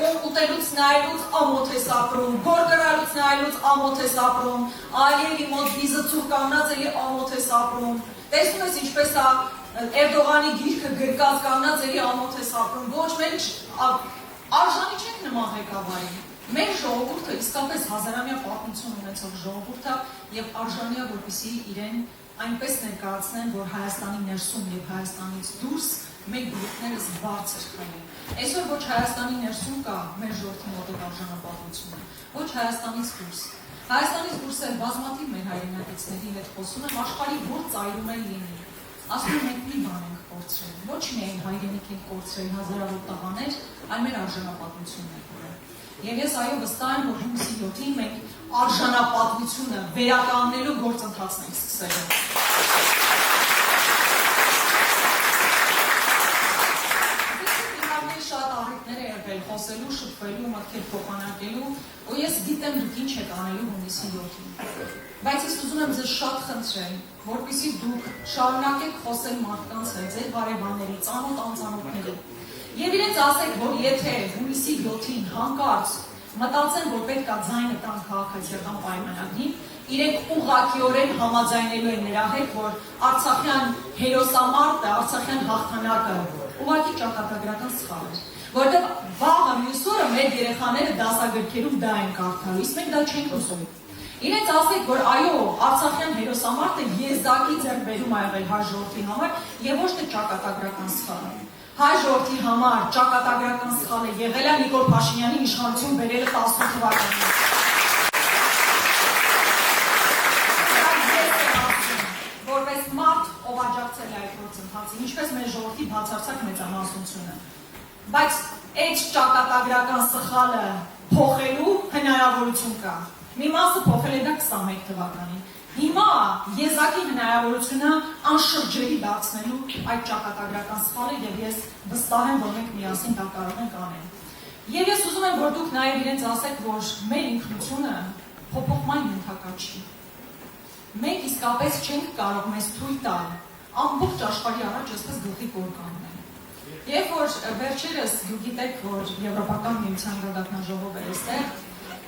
Speaker 8: ում ուտելուց նայելուց ամոթ է սապրում, գորգրալուց նայելուց ամոթ է սապրում, այլևի մոտ վիզը ծուղ կանգնած էլի ամոթ է սապրում, տեսնում ես ինչպես է Էրդողանի գիրքը գրկած կանգնած էլի ամոթ է սապրում, ոչ մենք արժանի չենք նման ղեկավարին, մեր ժողովուրդը իսկապես հազարամյա պատմություն ունեցող ժողովուրդ է եւ արժանի է, որպեսզի իրեն այնպես ներկայացնեն, որ Հայաստանի ներսում եւ Հայաստանից դուրս մեր գլուխներս բարձր քայլեն։ Այսօր ոչ Հայաստանի ներսում կա մեր ժողովրդի մոտով արժանապատվությունը, ոչ Հայաստանից դուրս։ Հայաստանից դուրս էլ բազմաթիվ մեր հայրենակիցների հետ խոսում եմ, աշխարհի որ ծայրում են լինի։ Ասում եմ մենք մի բան ենք կորցրել, ոչ միայն հայրենիք ենք կորցրել հազարավոր տղաներ, այլ մեր արժանապատվությունն է կորել։ Եվ ես այո վստահ եմ, որ հունիսի 7-ին մենք արժանապատվությունը վերականգնելու գործընթացն ենք սկսել։ Շատ առիթներ է եղել խոսելու, շփվելու, մտքեր փոխանակելու, ու ես գիտեմ դուք ինչ եք անելու հունիսի 7-ին։ Բայց ես ուզում եմ ձեզ շատ խնդրել, որպեսզի դուք շարունակեք խոսել մարդկանց հետ, ձեր բարեկամների, ծանոթ անծանոթների։ Եվ իրենց ասեք, որ եթե հունիսի 7-ին հանկարծ մտածեն, որ պետք է ձայնը տան քաղաքացիական պայմանագրին, իրենք ուղղակիորեն համաձայնելու են նրա հետ, որ Արցախյան հերոսամարտը, Արցախյան հաղթանակը ուղղակի ճակատագրական սխալ է, որտեղ վաղը մյուս օրը մեր երեխաները դասագրքերում դա են կարդալու, իսկ մենք դա չենք ուզում։ Իրենց ասեք, որ այո, Արցախյան հերոսամարտը եզակի ձեռքբերում ա եղել հայ ժողովրդի համար եւ ոչ թե ճակատագրական սխալ։
Speaker 9: հայ ժողովրդի համար ճակատագրական սխալ է եղել է Նիկոլ Փաշինյանի իշխանություն բերելը 18 թվականին։ Որպես մարդ, ով աջակցել է այդ գործընթացին, ինչպես մեր ժողովրդի բացարձակ մեծամասնությունը։ Բայց այդ ճակատագրական սխալը փոխելու հնարավորություն կա։ Մի մասը փոխել է դա 21 թվականին։ Հիմա եզակի հնարավորությունը անշրջելի դարձնելու այդ ճակատագրական սխալը եւ ես վստահ եմ, որ մենք միասին դա կարող ենք անել։ Եվ ես ուզում եմ, որ դուք նաեւ իրենց ասեք, որ մեր ինքնությունը փոփոխման ենթակա չի։ Մենք իսկապես չենք կարող մեզ թույլ տալ ամբողջ աշխարհի առաջ այսպես գլխի կոր կանգնել։ Երբ որ վերջերս դուք գիտեք, որ Եվրոպական միության գագաթնաժողով է այստեղ,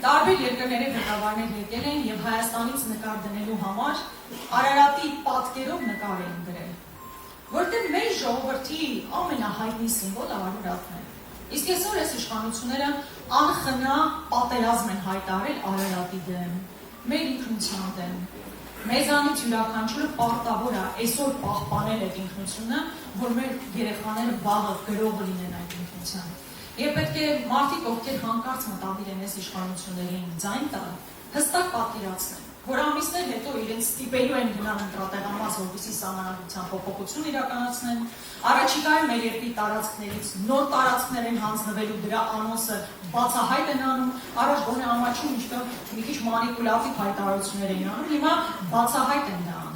Speaker 9: տարբեր երկրների ղեկավարներ եկել են եւ Հայաստանից նկար դնելու համար Արարատի պատկերով նկար էին դրել, որտեղ մեր ժողովրդի ամենահայտնի սիմվոլը Արարատն է։ Իսկ այսօր այս իշխանությունները անխնա պատերազմ են հայտարարել Արարատի դեմ, մեր ինքնության դեմ։ Մեզանից յուրաքանչյուրը պարտավոր է այսօր պահպանել այդ ինքնությունը, որ մեր երեխաները վաղը գրողը լինեն այդ ինքնության։ Եվ պետք է մարդիկ, ովքեր հանկարծ մտադիր են այս իշխանություններին ձայն տալ, հստակ պատկերացնեն, որ ամիսներ հետո իրենց ստիպելու են գնալ ընտրատեղամաս, որպեսզի սահմանադրության փոփոխություն իրականացնեն, առաջիկայում մեր երկրի տարածքներից նոր տարածքներ են հանձնվելու, դրա անոնսը բացահայտ են անում, առաջ գոնե ամաչում ինչքան մի քիչ մանիպուլատիվ հայտարարություններ են անում, հիմա բացահայտ են դա անում։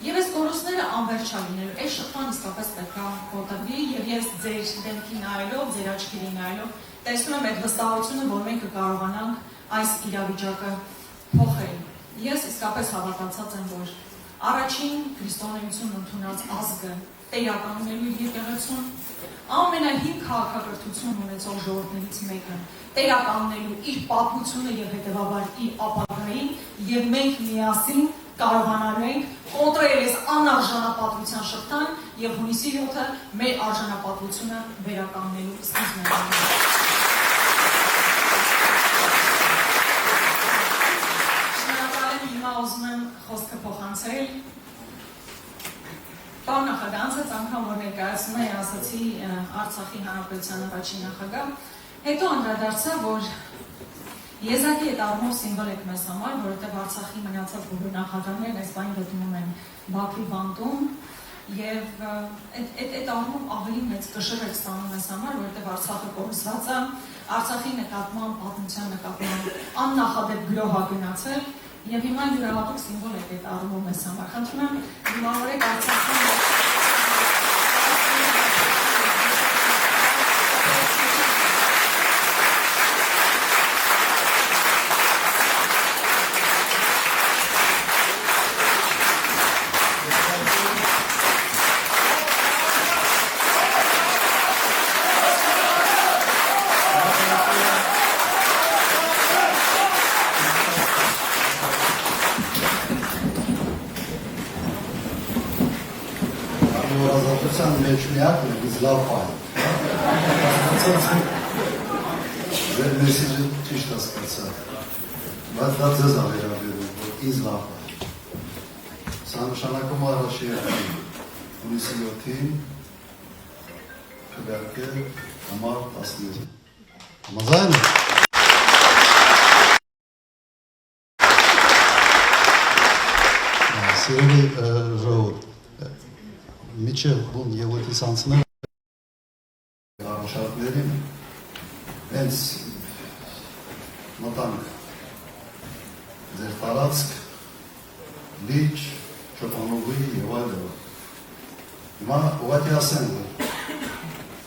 Speaker 9: Եվ այս կորուստները անվերջալինելու, այս շփման իսկապես պետք է կոտրվի, եւ ես ձեր դեմքի նայելով, ձեր աչքերի նայելով, տեսնում եմ այդ վստահությունը, որ մենք կկարողանանք այս իրավիճակը փոխել։ Ես իսկապես հավատացած եմ, որ առաջին քրիստոնեություն ընդունած ազգը տերականունելու իր եկեղեցուն, ամենահին քաղաքակրթություն ունեցող ժողովուրդներից մեկը, տերականունելու իր պատմությունը եւ հետեւաբար իր ապագային, եւ մենք միասին կարողանալու ենք կոտրել այս անարժանապատվության շղթան եւ հունիսի 7-ը մեր արժանապատվությունը վերականգնելու սկիզբն է։ Հիմա ուզում եմ խոսքը փոխանցել պարոն նախագահանցած անգամ, որ ներկայացնում է ասացի Արցախի Հանրապետության առաջին նախագահ, հետո անդրադարձա, որ եզակի այդ առումով սիմվոլ եք մեզ համար, որովհետև Արցախի մնացած բոլոր նախագահներն այս բանը գտնում են Բաքվի բանտում եւ այդ առումով ավելի մեծ կշռ եք ստանում մեզ համար, որովհետև Արցախը կորսված է, Արցախի նկատմամբ պատմության նկատմամբ աննախադեպ գրոհ ա գնացել եւ հիմա յուրահատուկ սիմվոլ եք այդ առումով մեզ համար։ Խնդրում եմ դիմավորեք Արցախին
Speaker 2: մեջ միակն է, biz լավ պայն։ Ձեր մեսիջը ճիշտ հասկացա, բայց դա ձեզ ավերաբերում, որ ինձ լավ պայն։ Սա նշանակում առաջի հունիսի 7-ին քվեարկել համար 19։ Համաձայն է։ Սիրելի ժողովուրդ, միջև բուն եղոտից անցնել առաջարկներին հենց մտանք ձեր տարածք, լիճ, Չոպանովի և այլը։ Հիմա ուղղակի ասեմ,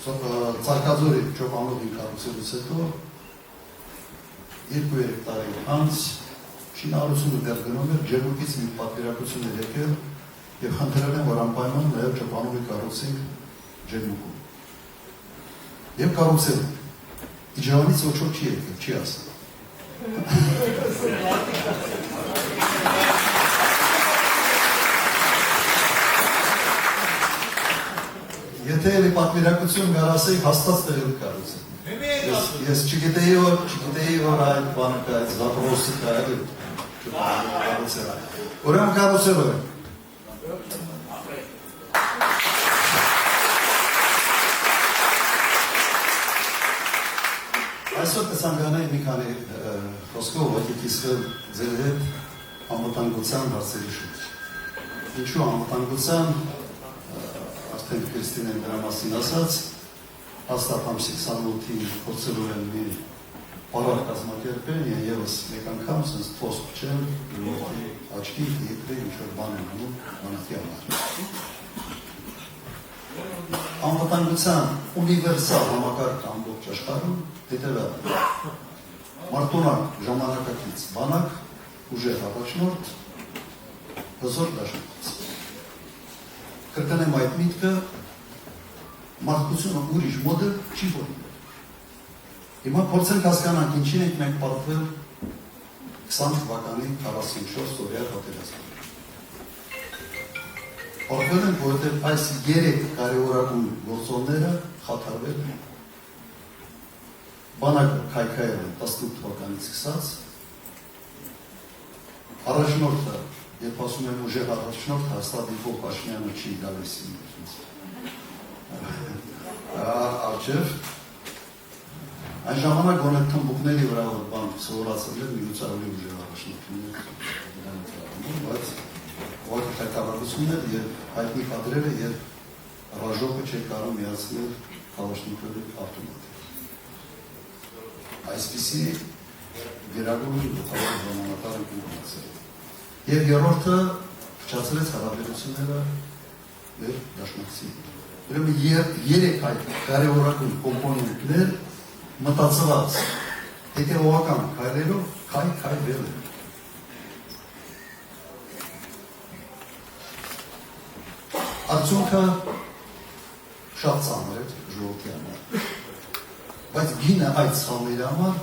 Speaker 2: որ Ծաղկաձորի Չոպանովին կառուցելուց հետո 2-3 տարի անց շինարարությունը դեռ գնում էր, ջերմուկից մի պատվիրակություն էր եկել և խնդրել են, որ անպայման նաև Չոպանովի կառուցենք ջերմուկում։ Եվ կառուցել ենք։ Իջավանից ոչ ոք չի եկել, չի ասել։ Եթե էլի պատվիրակություն գարասեիք, հաստատ տեղել կառուցել։ Ես չգիտեի, որ այդ բանը կա, այդ զապրոսը կա, էլի կառուցել։ Ուրեմն կառուցել ենք։ կցանկանայի մի քանի խոսքով ոտիկիսկը ձեր հետ անվտանգության հարցերի շուրջ։ Ինչու անվտանգության, արդեն Քրիստինեն դրա մասին ասաց, հաստատ ամսի 28-ին փորձելու են մի պարար կազմակերպել եւ եւս մեկ անգամ sense post չեն լոյի աչքի դեպի ինչ-որ բան են անում բանակի համար։ Անվտանգության ունիվերսալ համակարգ ամբողջ աշխարհում հետևյալն է. մարտունակ ժամանակակից բանակ ուժեղ առաջնորդ հզոր դաշնակից։ Կրկնեմ այդ միտքը մարդկությունը ուրիշ մոդել չի որոնում։ Հիմա փորձենք հասկանանք ինչին ենք մենք պատվել 20 թվականի 44 օրյա պատերազմում։ Պատվել ենք, որովհետև այս 3 կարևորագույն գործոնները խաթարվել են։ Բանակը քայքայել են 18 թվականից սկսած։ Առաջնորդը, երբ ասում եմ ուժեղ առաջնորդ, հաստատ Նիկոլ Փաշինյանը չի գալիս ինձ։ Արջև այն ժամանակ գոնե թմբուկների վրա որ բան սովորացել էր միուցարելի ուժեղ առաջնորդներ, բայց որ հայտարարությունն էր եւ հայտնի կադրերը եւ ռաժոկը չէր կարող միացնել քալաշնիկովի ավտոմատը։ Այսպիսի վերագույն գլխավոր ժամանակար ինքնացել։ Եվ երրորդը փչացրեց հարաբերությունները մեր դաշնակցի։ Ուրեմն երեք այդ կարևորագույն կոմպոնենտներ մտածված հետևողական քայլերով քայլել են։ Արդյունքը շատ ծանր էր ժողովրդի համար, բայց գինը այդ սխալների համար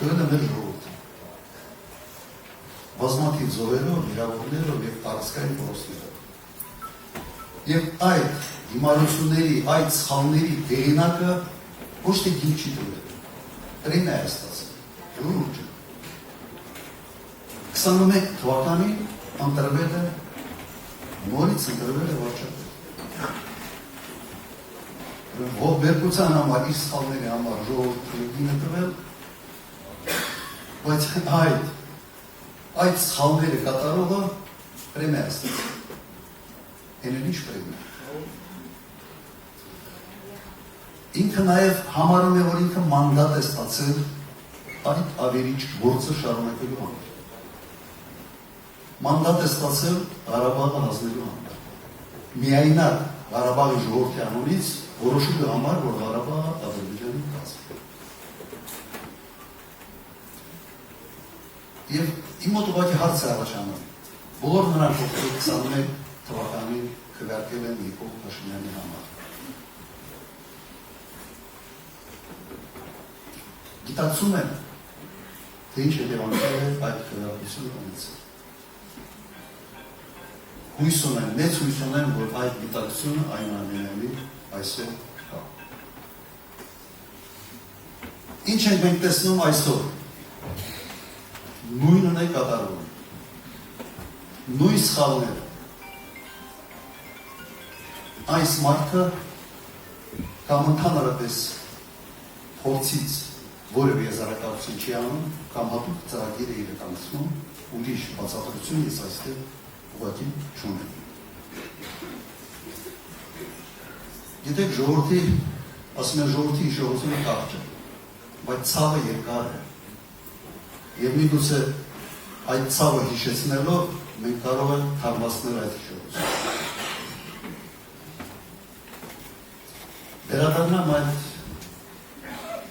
Speaker 2: դրել է մեր ժողովրդը։ Բազմաթիվ զոհերով, վիրավորներով եւ տարածքային կորուստներով։ Եվ այդ հիմարությունների, այդ սխալների դերինակը ոչ թե գին չի դրել, պրեմիա է ստացել, լուրջ։ 21 թվականին ընտրվել է, նորից ընտրվել է վարչապետ։ Ողբերգության համար, իր սխալների համար ժողովուրդը գինը տվել, բայց այդ սխալները կատարողը պրեմիա է ստացել։ Հենեն ինչ պրեմիա։ Ինքը նաև համարում է, որ ինքը մանդատ է ստացել այդ ավերիչ գործը շարունակելու համար։ Մանդատ է ստացել Ղարաբաղը հանձնելու համար։ Միայնակ Ղարաբաղի ժողովրդի անունից որոշելու համար, որ Ղարաբաղը Ադրբեջանի կազմի։ Եվ իմ մոտ ուղղակի հարց է առաջանում։ Բոլոր նրանք, ովքեր 21 թվականին քվեարկել են Նիկոլ Փաշինյանի համար։ Գիտակցում են, թե ինչ հետևանքներ է այդ քվեարկությունը ունեցել։ Հույս ունեն, մեծ հույս ունեն, որ այդ գիտակցությունը այնուամենայնիվ այսօր կա։ Ինչ ենք մենք տեսնում այսօր։ Նույնն է կատարվում։ Նույն սխալները։ Այս մարդը կամ ընդհանրապես փորձից որևէ եզրակացություն չի անում, կամ հատուկ ծրագիր է իրականացնում, ուրիշ բացատրություն ես այստեղ ուղղակի չունեմ։ Գիտեք, ժողովրդի, ասում են ժողովրդի հիշողությունը կարճ է, բայց ցավը երկար է։ Եվ միգուցե այդ ցավը հիշեցնելով մենք կարող ենք թարմացնել այդ հիշողությունը։ Վերադառնամ այդ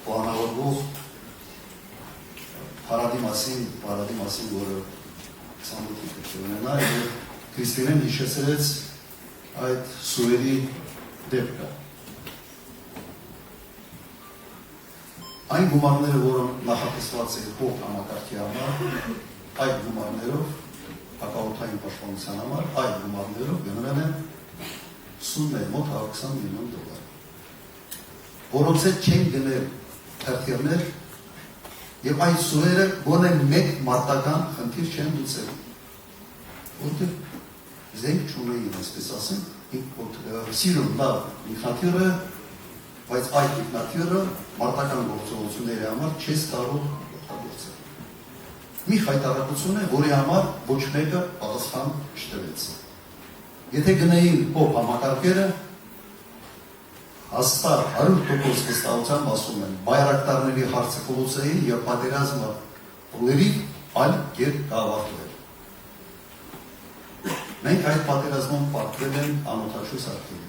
Speaker 2: պլանավորվող паради մասին, որը 28-ի կրկնունենա եւ Քրիստինեն հիշեցրեց այդ սուրերի դեպքը։ Այն գումարները, որոնք նախատեսված է փոխ համակարգի համար, այդ գումարներով հակաօդային պաշտպանության համար, այդ գումարներով գնել են սումներ մոտ 120 միլիոն դոլար, որոնց հետ չեն գնել թերթերներ եւ այս սուրերը գոնե մեկ մարտական խնդիր չեն լուծել։ Որտեղ զենք չունեին, այսպես ասենք, սիրուն լավ մի խնդիրը բայց այդ ինքնաթիռը մարտական գործողությունների համար չես կարող օգտագործել։ Մի խայտարակություն է, որի համար ոչ մեկը պատասխան չտվեց։ Եթե գնային փոփ համակարգերը, հաստատ 100% վստահությամբ ասում են, բայրակտարների հարցը կլուծեին եւ պատերազմը լրիվ այլ կերպ կավարտվեր։ Մենք այդ պատերազմում պարտվել ենք անօթաչու սարքերի։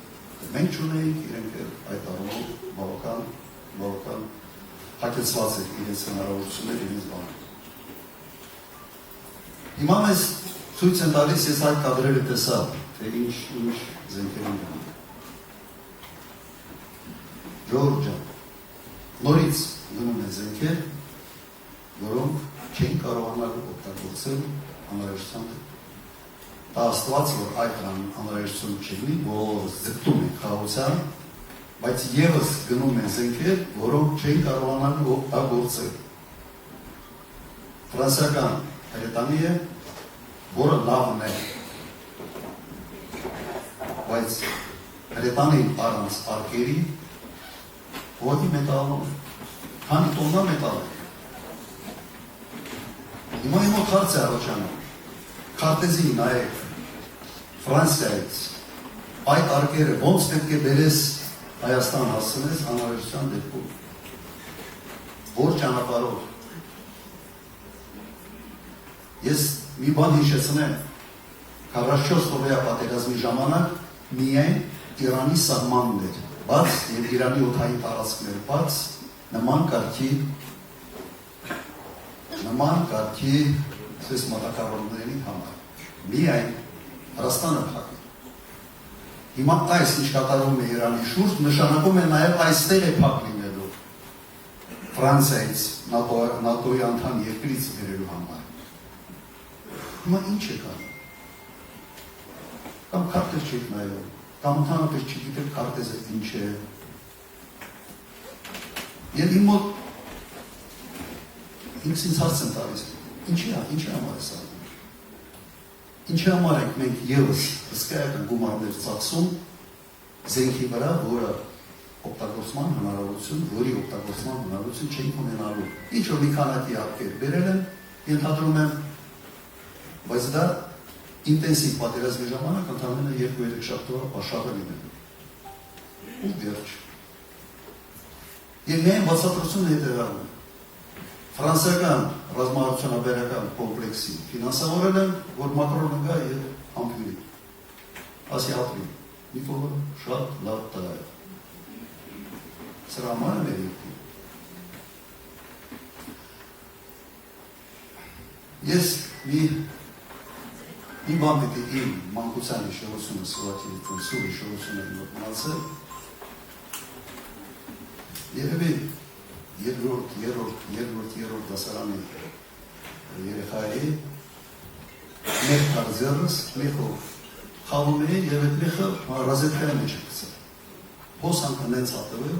Speaker 2: Մենք չունեինք, իրենք այդ առումով բավական հակեցված էր իրենց հնարավորությունները, իրենց բանը։ Հիմա մեզ ցույց են տալիս, ես այդ կադրերը տեսա, թե ինչ զենքեր են գնում։ Ժողովուրդ ջան, նորից գնում են զենքեր, որոնք չեն կարողանալ օգտագործել անհրաժեշտության դեպքում։ Դա Աստված, որ այդ անհրաժեշտություն չլինի, բոլորս ձգտում են խաղաղության, բայց եւս գնում են զենքեր, որոնք չեն կարողանալ օգտագործել։ Ֆրանսիական հրետանի է, որը լավն է, բայց հրետանին առանց արկերի ոտի մետալով, քանի տոննա մետալ է։ Հիմա իմ մոտ հարց է առաջանում, քարտեզի նայեք, Ֆրանսիայից, այդ արկերը ոնց պետք է բերես Հայաստան հասցնես անհրաժեշտության դեպքում, որ ճանապարհով։ Ես մի բան հիշեցնեմ, 44 օրյա պատերազմի ժամանակ միայն Իրանի սահմանն էր բաց եւ Իրանի օդային տարածքները բաց նման կարգի ցես մատակարարների համար։ Միայն Հրաստանը փակ։ Հիմա այս ինչ կատարվում է Իրանի շուրջ, նշանակում է նաեւ այստեղ է փակ լինելու Ֆրանսիայից ՆԱՏՕ-ի անդամ երկրից բերելու համար։ Հիմա ինչ է կան։ Կամ քարտեզ չեք նայում, կամ ընդհանրապես չգիտեք քարտեզը ինչ է։ Եվ իմ մոտ ինքս ինձ հարց եմ տալիս, ինչի համար է սա։ Ինչի համար ենք մենք եւս հսկայական գումարներ ծախսում զենքի վրա, որը օգտագործման հնարավորություն, որի օգտագործման հնարավորություն չենք ունենալու։ Ինչ որ մի քանակի արկեր բերել են, ենթադրում եմ, բայց դա ինտենսիվ պատերազմի ժամանակ ընդամենը 2-3 շաբաթ աշխարհը լինելու։ Ու վերջ։ Եվ միայն բացատրությունը հետևյալն է։ Ֆրանսիական ռազմավարությունաբերական կոմպլեքսի ֆինանսավորել են, որ Մակրոնը գա եւ համբուրի։ Ասի ապրի։ Նիկոլը շատ լավ տղա է։ Սրա համար է երկու։ Ես մի բան պետք է իմ մանկության հիշողությունը սուրաթի սուրի հիշողությունը մնացել։ Երևի երրորդ դասարանի երեխայի մեկ կարձերս մեխով խաղում էի և այդ մեխը ռազետքայի մեջ է կցել։ Հոսանքը նենց հատվել,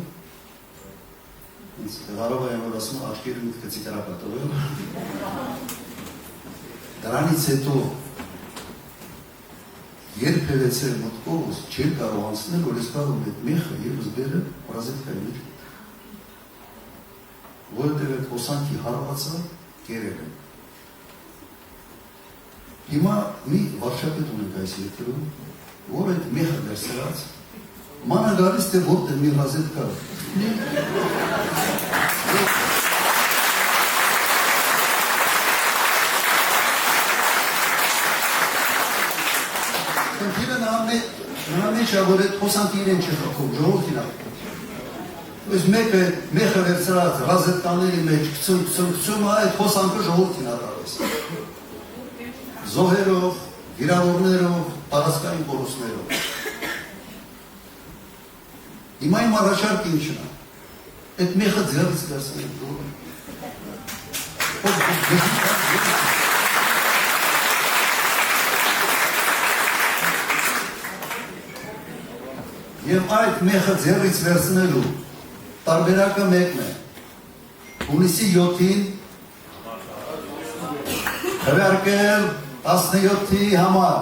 Speaker 2: հարով եմ որ ասում աչկերը միտքեցի կրակատվել։ Դրանից հետո երբևէ մտքովս չեմ կարող անցնել, որ ես կարող եմ այդ մեխը և զբերը ռազետքայի մեջ որովհետև այդ հոսանքի հարվածը կերել են։ Հիմա մի վարչապետ ունենք այս երկրում, որ այդ մեխը դերսրած, մանա գալիս թե որտեղ մի ռազետ կա։ Խնդիրը նա մեջ է, որ այդ հոսանքի իրեն չի խփում, ժողովրդին է։ Այս մեխը վերցրած ռազետկաների մեջ քցում այդ հոսանքը ժողովրդին ատարես։ Զոհերով, վիրավորներով, տարածքային կորուստներով։ Հիմա իմ առաջարկը ինչն է։ Այդ մեխը ձեռից վերցնել ժողովրդին։ Եվ այդ մեխը ձեռից վերցնելու տարբերակը մեկն է, հունիսի 7-ին հվերկել 17-ի համար։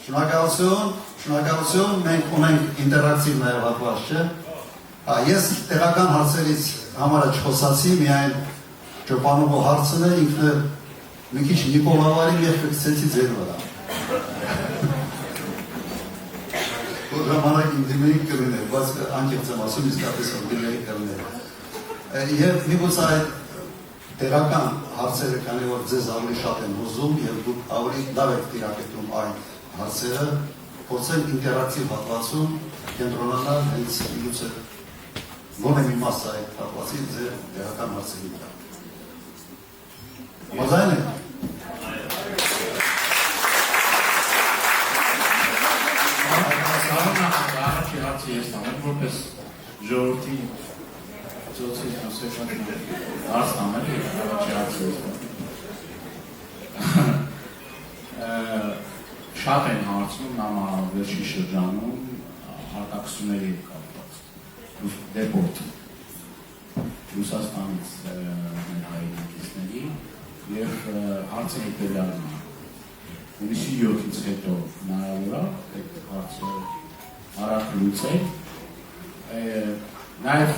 Speaker 2: Շնորհակալություն, մենք ունենք ինտերակտիվ նաև հատված, չէ։ Ես տեղական հարցերից համարը չխոսացի, միայն ճոպանուղու հարցն է, ինքն մի քիչ Նիկոլավարի մեղքը գցեցի ձեր վրա։ Որ ժամանակ դիմեի կլիներ, բայց անկեղծ եմ ասում, իսկապես որ դիմեի կլիներ։ Եվ միգուցե այդ տեղական հարցերը, քանի որ ձեզ ավելի շատ են ուզում եւ դուք ավելի լավ եք տիրապետում այդ հարցերը, փորձենք ինտերակտիվ հատվածում կենտրոնանալ հենց միգուցե գոնե մի մասը այդ հատվածի ձեր տեղական հարցերի վրա։ Համաձայն եք։
Speaker 4: Առաջի հարցը ես տանեմ, որպես ժողովրդի ծոցի հասեշան հարց տանել, առաջի հարցը ես տանել։ Շատ են հարցնում նամավերջի շրջանում արտաքսումների կապված, դեպորտ Ռուսաստանից մեր հայրենակիցների և հարցը հետևյալն է։ Հունիսի 7-ից հետո հնարավոր է այդ հարցը արագ լուծել։ Նաև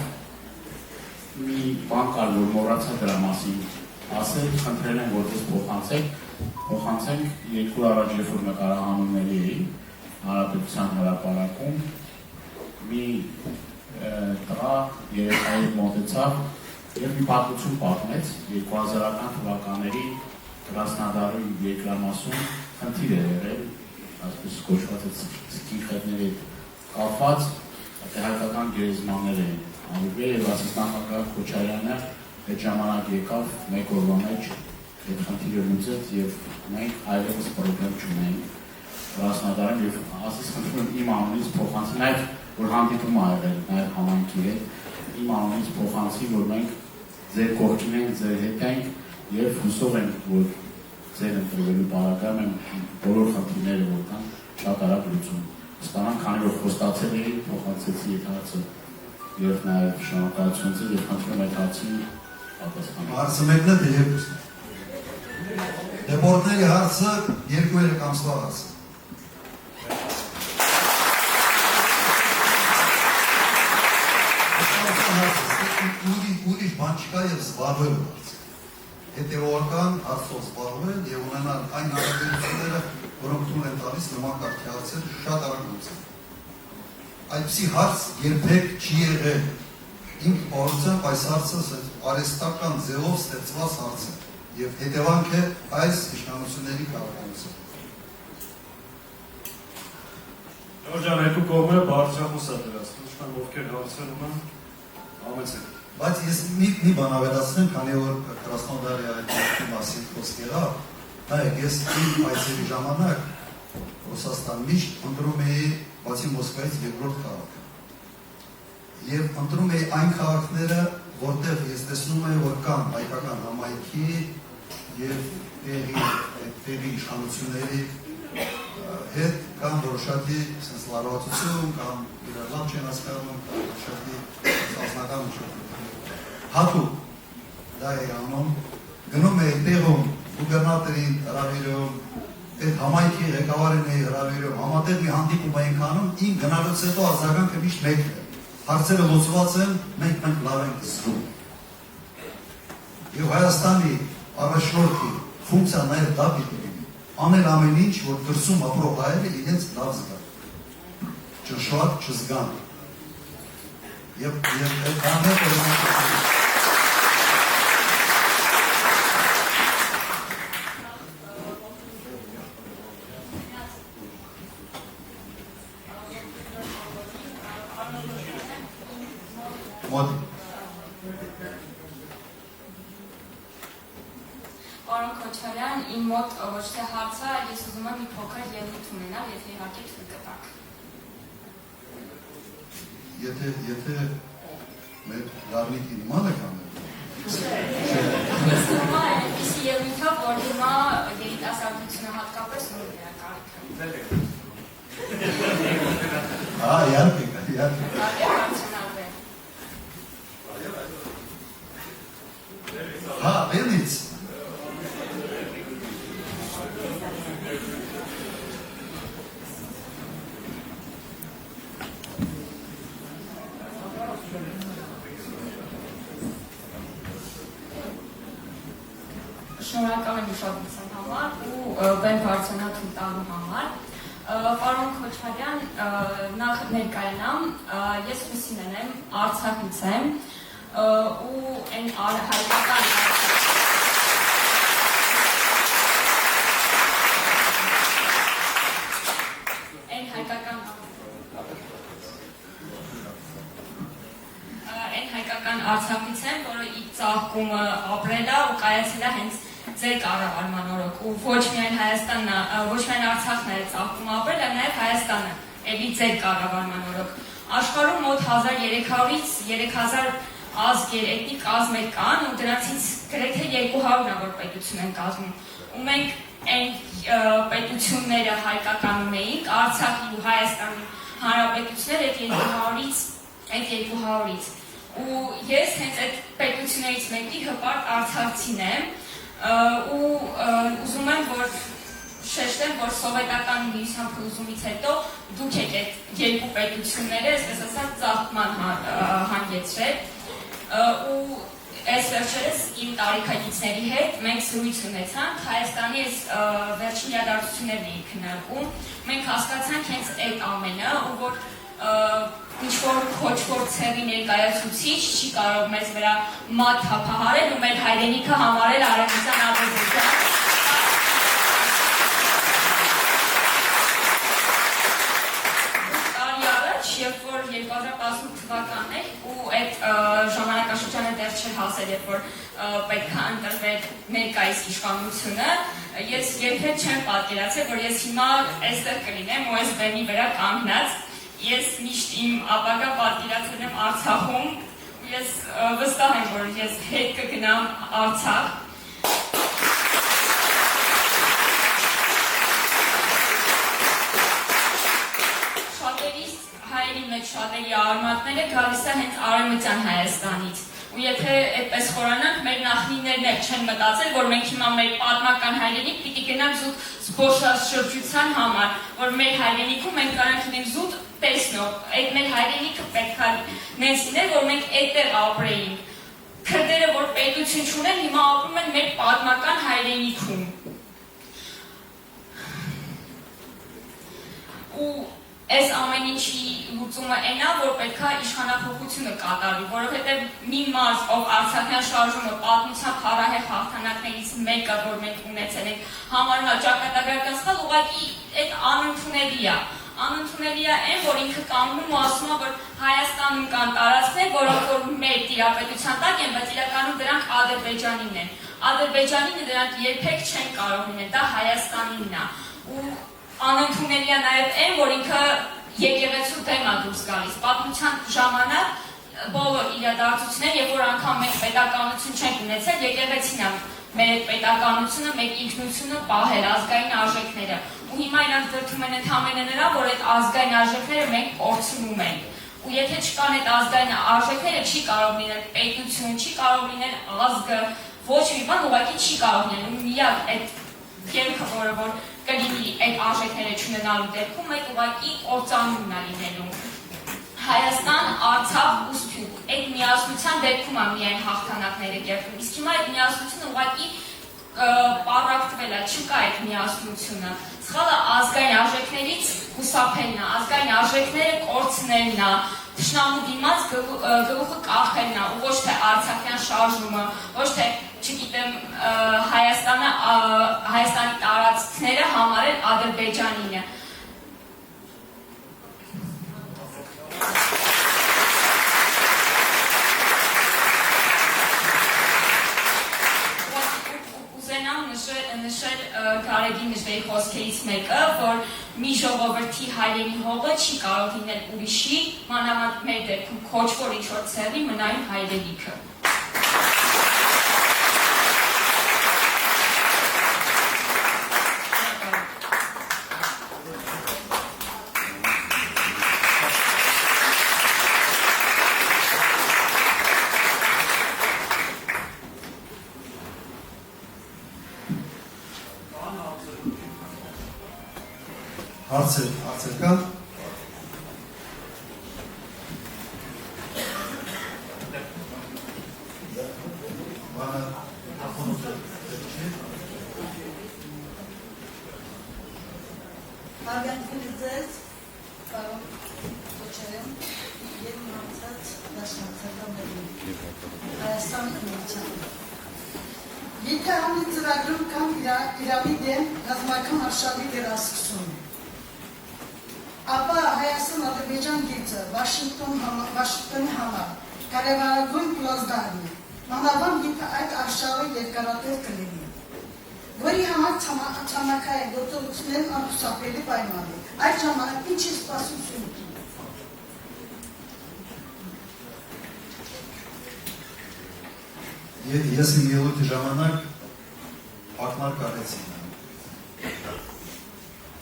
Speaker 4: մի բան կար, որ մոռացա դրա մասին ասել, խնդրել են, որպես փոխանցենք երկու առաջ երբ որ նկարահանումների էի Հանրապետության հրապարակում մի տղա երեխայի մոտեցավ և մի պատմություն պատմեց 2000-ական թվականների Կրասնոդարի երկրամասում խնդիր է եղել, այսպես կոչված սկինխեդների հետ կապված հայկական գերեզմաններ էին անվերվել և ասիստան նախագահ Քոչարյանը այդ ժամանակ եկավ մեկ օրվա մեջ այդ խնդիրը լուծեց և մենք այլևս պրոբլեմ չունենք Կրասնոդարում և ասես խնդրում իմ անունից փոխանցի, նաև որ հանդիպում ա եղել նաև համայնքի հետ իմ անունից փոխանցի, որ մենք ձեր կողքին ենք, ձեր հետ ենք և հուսով ենք, որ ձեր ընտրվելու պարագայում են բոլոր խնդիրները, որ կան, շատ արագ լուծում ստանան, քանի որ խոստացել էի, փոխանցեցի այդ հարցը և նաև շնորհակալություն ձեզ և խնդրում այդ հարցին պատասխանել։
Speaker 2: Հարցը մեկն է, թե երկուսն է։ Դեպորտների հարցը 2-3 ամսվա հարցը։ Ուրիշ բան չկա և զբաղվելու հարց։ Հետևողական հարցով զբաղվել և ունենալ այն հարաբերությունները, որոնք թույլ են տալիս նման կարգի հարցերը շատ արագ լուծել։ Այդպիսի հարց երբեք չի եղել։ Իմ պարզությամբ այս հարցը արհեստական ձևով ստեղծված հարց է և հետևանք է այս իշխանությունների քաղաքականության։
Speaker 6: Ջան, երկու կողմերը բարձրախոս է դրած, ինչքան ովքեր հարցերում են, ամեցեք։
Speaker 2: Բայց ես մի բան ավելացնեմ, քանի որ Կրասնոդարի այդ մասին խոսք եղավ, նայեք, ես իմ այցերի ժամանակ Ռուսաստան միշտ ընտրում էի բացի Մոսկվայից երկրորդ քաղաքը։ Եվ ընտրում էի այն քաղաքները, որտեղ ես տեսնում եմ, որ կան հայկական համայնքի և տեղի իշխանությունների հետ կան որոշակի լարվածություն, կամ իրար լավ չեն հասկանում, կամ որոշակի ազնական մշակություն։ Հատուկ դա է անում, գնում էի տեղում գուբերնատորին հրավիրում, այդ համայնքի ղեկավարին էի հրավիրում, համատեղ մի հանդիպում էինք անում, իմ գնալուց հետո արձագանքը միշտ մեկն է։ Հարցերը լուծված են, մենք լավ ենք զգում։ Եվ Հայաստանի առաջնորդի ֆունկցիան նաև դա պիտի լինի, անել ամեն ինչ, որ դրսում ապրող հայերը իրենց լավ զգան, ճնշված չզգան։ Եվ այդ բանը օրինակ
Speaker 10: Պարոն Քոչարյան, իմ մոտ ոչ թե հարց է, ես ուզում եմ մի փոքր ելույթ ունենալ, եթե իհարկե թույլ կտաք։
Speaker 2: Եթե մեր լարնիկի նման է կանել։
Speaker 10: Ես ուզում եմ այնպիսի ելույթով, որ հիմա երիտասարդությունը հատկապես ունի դրա կարիքը։
Speaker 2: Իհարկե։ Բելից։
Speaker 10: Շնորհակալ եմ ուշադրության համար ու բեմ հարցանաթույլ տալու համար։ Պարոն Քոչարյան, նախ ներկայանամ, ես Լուսինեն եմ, Արցախից եմ ու այն հայկական Արցախից եմ, որը իր ծաղկումը ապրել է ու կայացել է հենց ձեր կառավարման օրոք ու ոչ միայն Հայաստանն, ոչ միայն Արցախն է ծաղկում ապրել, այլ նաև Հայաստանը, էլի ձեր կառավարման օրոք։ Աշխարհում մոտ 1300-ից 3000 ազգ էթնիկ կազմեր կան ու դրանցից գրեթե 200-ը որ պետություն են կազմում։ Ու մենք այն պետությունները հայկականում էինք, Արցախի ու Հայաստանի հանրապետությունները այդ 200-ից ու ես հենց այդ պետություններից մեկի հպարտ արցախցին եմ ու ուզում եմ որ շեշտեմ որ սովետական միության փլուզումից հետո դուք եք այդ երկու պետությունները այսպես ասած ծաղկման հանգեցրել ու այս վերջերս իմ տարիքակիցների հետ մենք զրույց ունեցանք Հայաստանի այս վերջին իրադարձություններն էինք քննարկում մենք հասկացանք հենց այդ ամենը ու որ ինչ-որ քոչվոր ցեղի ներկայացուցիչ չի կարող մեզ վրա մատ թափահարել ու մեր հայրենիքը համարել արևմտյան Ադրբեջան։ Տարի առաջ, երբ որ 2018 թվականն էր ու այդ ժամանակաշրջանը դեռ չէր հասել, երբ որ պետք է ընտրվեր ներկայիս իշխանությունը, ես երբեք չեմ պատկերացել, որ ես հիմա այստեղ կլինեմ ու այս բեմի վրա կանգնած Ես միշտ իմ ապագա պատկերացրել եմ Արցախում ու ես վստահ եմ, որ ես հետ կգնամ Արցախ։ Շատերիս հայերի մեջ շատերի արմատները գալիս է հենց արևմտյան Հայաստանից։ Ու եթե այդպես խորանանք, մեր նախնիներն էլ չեն մտածել, որ մենք հիմա մեր պատմական հայրենիք պիտի գնանք զուտ զբոսաշրջության համար, որ մեր հայրենիքում մենք կարանք լինենք զուտ տեսնող, այդ մեր հայրենիքը պետք է նենց լիներ, որ մենք այդտեղ ապրեինք։ Քրդերը, որ պետություն չունեն, հիմա ապրում են մեր պատմական հայրենիքում։ Ու այս ամեն ինչի լուծումը այնա, որ պետք է իշխանափոխությունը կատարվի, որովհետև մի մարդ, ով Արցախյան շարժումը պատմության փառահեղ հաղթանակներից մեկը, որ մենք ունեցել ենք, համարում է ճակատագրական սխալ, ուղղակի այդ անընդունելի է։ Անընդունելի է այն, որ ինքը կանգնում ու ասում է, որ Հայաստանում կան տարածքներ, որոնք որ մեր տիրապետության տակ են, բայց իրականում դրանք Ադրբեջանին են։ Ադրբեջանինը դրանք երբեք չեն կարող լինել, դա Հայաստանինն է։ Ու անընդունելի է նաև այն, որ ինքը եկեղեցու դեմ է դուրս գալիս։ Պատմության ժամանակ բոլոր իրադարձությունները, երբ որ անգամ մենք պետականություն չենք ունեցել, եկեղեցին է մեր այդ պետականությունը, մեր ինքնությունը պահել, ազգային արժեքները։ Ու հիմա իրանք դրդում են ընդհանրապես նրան, որ այդ ազգային արժեքները մենք կորցնում ենք։ Ու եթե չկան այդ ազգային արժեքները, չի կարող լինել պետություն, չի կարող լինել ազգը, ոչ մի բան ուղղակի չի կարող լինել։ Ու միակ այդ երկը, որ կլինի այդ արժեքները չունենալու դեպքում, այդ ուղղակի կործանումն է լինելու։ Հայաստան, Արցախ ու Սփյուռք, այդ միասնության դեպքում է միայն հաղթանակները կերտում։ Իսկ հիմա այդ միասնությունը ուղղակի պարակտվել է, չկա այդ միասնությունը։ Սխալը ազգային արժեքներից խուսափելն է, ազգային արժեքները կորցնելն է, թշնամու դիմաց գլուխը կախելն է, ու ոչ թե արցախյան շարժումը, ոչ թե, չգիտեմ, Հայաստանի տարածքները համարել Ադրբեջանինը։ Ուզենամ նշել Գարեգի Նժդեի խոսքերից մեկը, որ մի ժողովրդի հայրենի հողը չի կարող լինել ուրիշի, մանավանդ մեր դեպքում քոչվոր ինչ-որ ցեղի մնային հայրենիքը։
Speaker 5: Հարցեր կան։
Speaker 11: Արգանդվելի ձեզ, պարոն Քոչարյան, և մնացած դաշնակցականներին, Հայաստան Քննությանը։ Եթե ամի ծրագրում կամ իրավի դեմ ռազմական արշավի վերահսկում, ապա Հայաստան-Ադրբեջան գիծը Վաշինգտոնի համար կարևորագույն պլազդարն է, մանավանդ եթե այդ արշավը երկարատև կլինի, որի համար ցամաքային գործողություններն անխուսափելի պայման է։ Այդ ժամանակ ինչ է սպասությունը։
Speaker 5: Ես իմ ելույթի ժամանակ ակնարկ արեցի։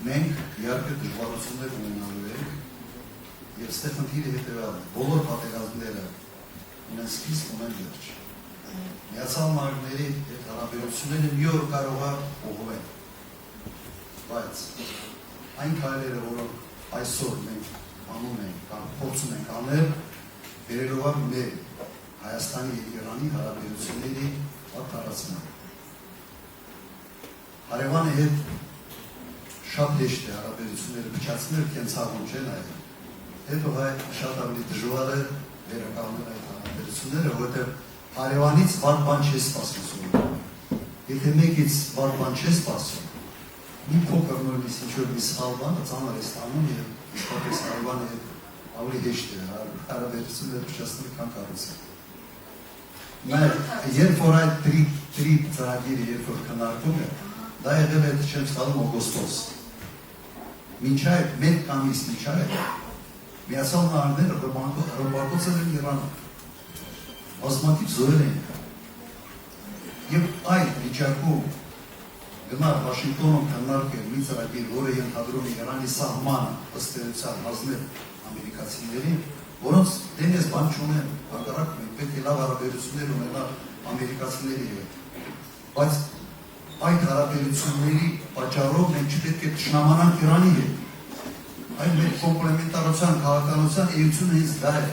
Speaker 5: Մենք իհարկե դժվարություններ ունենալու ենք եւ ստեղ խնդիրը հետեւյալն է։ Բոլոր պատերազմները ունեն սկիզբ, ունեն վերջ։ Միացյալ Նահանգների հետ հարաբերությունները մի օր կարող է փոխվել։ Բայց այն քայլերը, որոնք այսօր մենք անում ենք կամ փորձում ենք անել, բերելով է մեր Հայաստանի և Իրանի հարաբերությունների արդարացման։ Հարևանի հետ շատ հեշտ է հարաբերությունները փչացնել, կենցաղում չեն այլ։ Հետո շատ ավելի դժվար է վերականգնել այդ հարաբերությունները, որովհետև հարևանից վատ բան չի սպասում։ Եթե մեկից վատ բան չի սպասում, մի փոքր նույնիսկ ինչ-որ մի սխալ բանը ծանր է ստանում և իսկապես հարևանի հետ ավելի հեշտ է հարաբերությունները փչացնել, քան կառուցել։ Երբ որ այդ տրիպ ծրագիրը երբ որ քննարկվում է, դա եղել է չեմ սխալվում օգոստոս։ Մինչ այդ մեկ ամիս մինչ այդ Միացյալ Նահանգները ռմբակոծել են Իրանը, բազմաթիվ զոհեր են եղել։ Եվ այդ վիճակում գնալ Վաշինգտոնում քննարկել մի ծրագիր, որը ենթադրում է Իրանի սահմանը ըստ էության հանձնել ամերիկացիներին, որոնց դեմ ես բան չունեն, հակառակ մենք պետք է լավ հարաբերություններ ունենալ ամերիկացիների հետ։ Բայց այդ հարաբերությունների պատճառով մենք չպետք է թշնամանանք Իրանի հետ։ Այդ մեր կոմպլեմենտարության, քաղաքականության էությունը հենց դա է։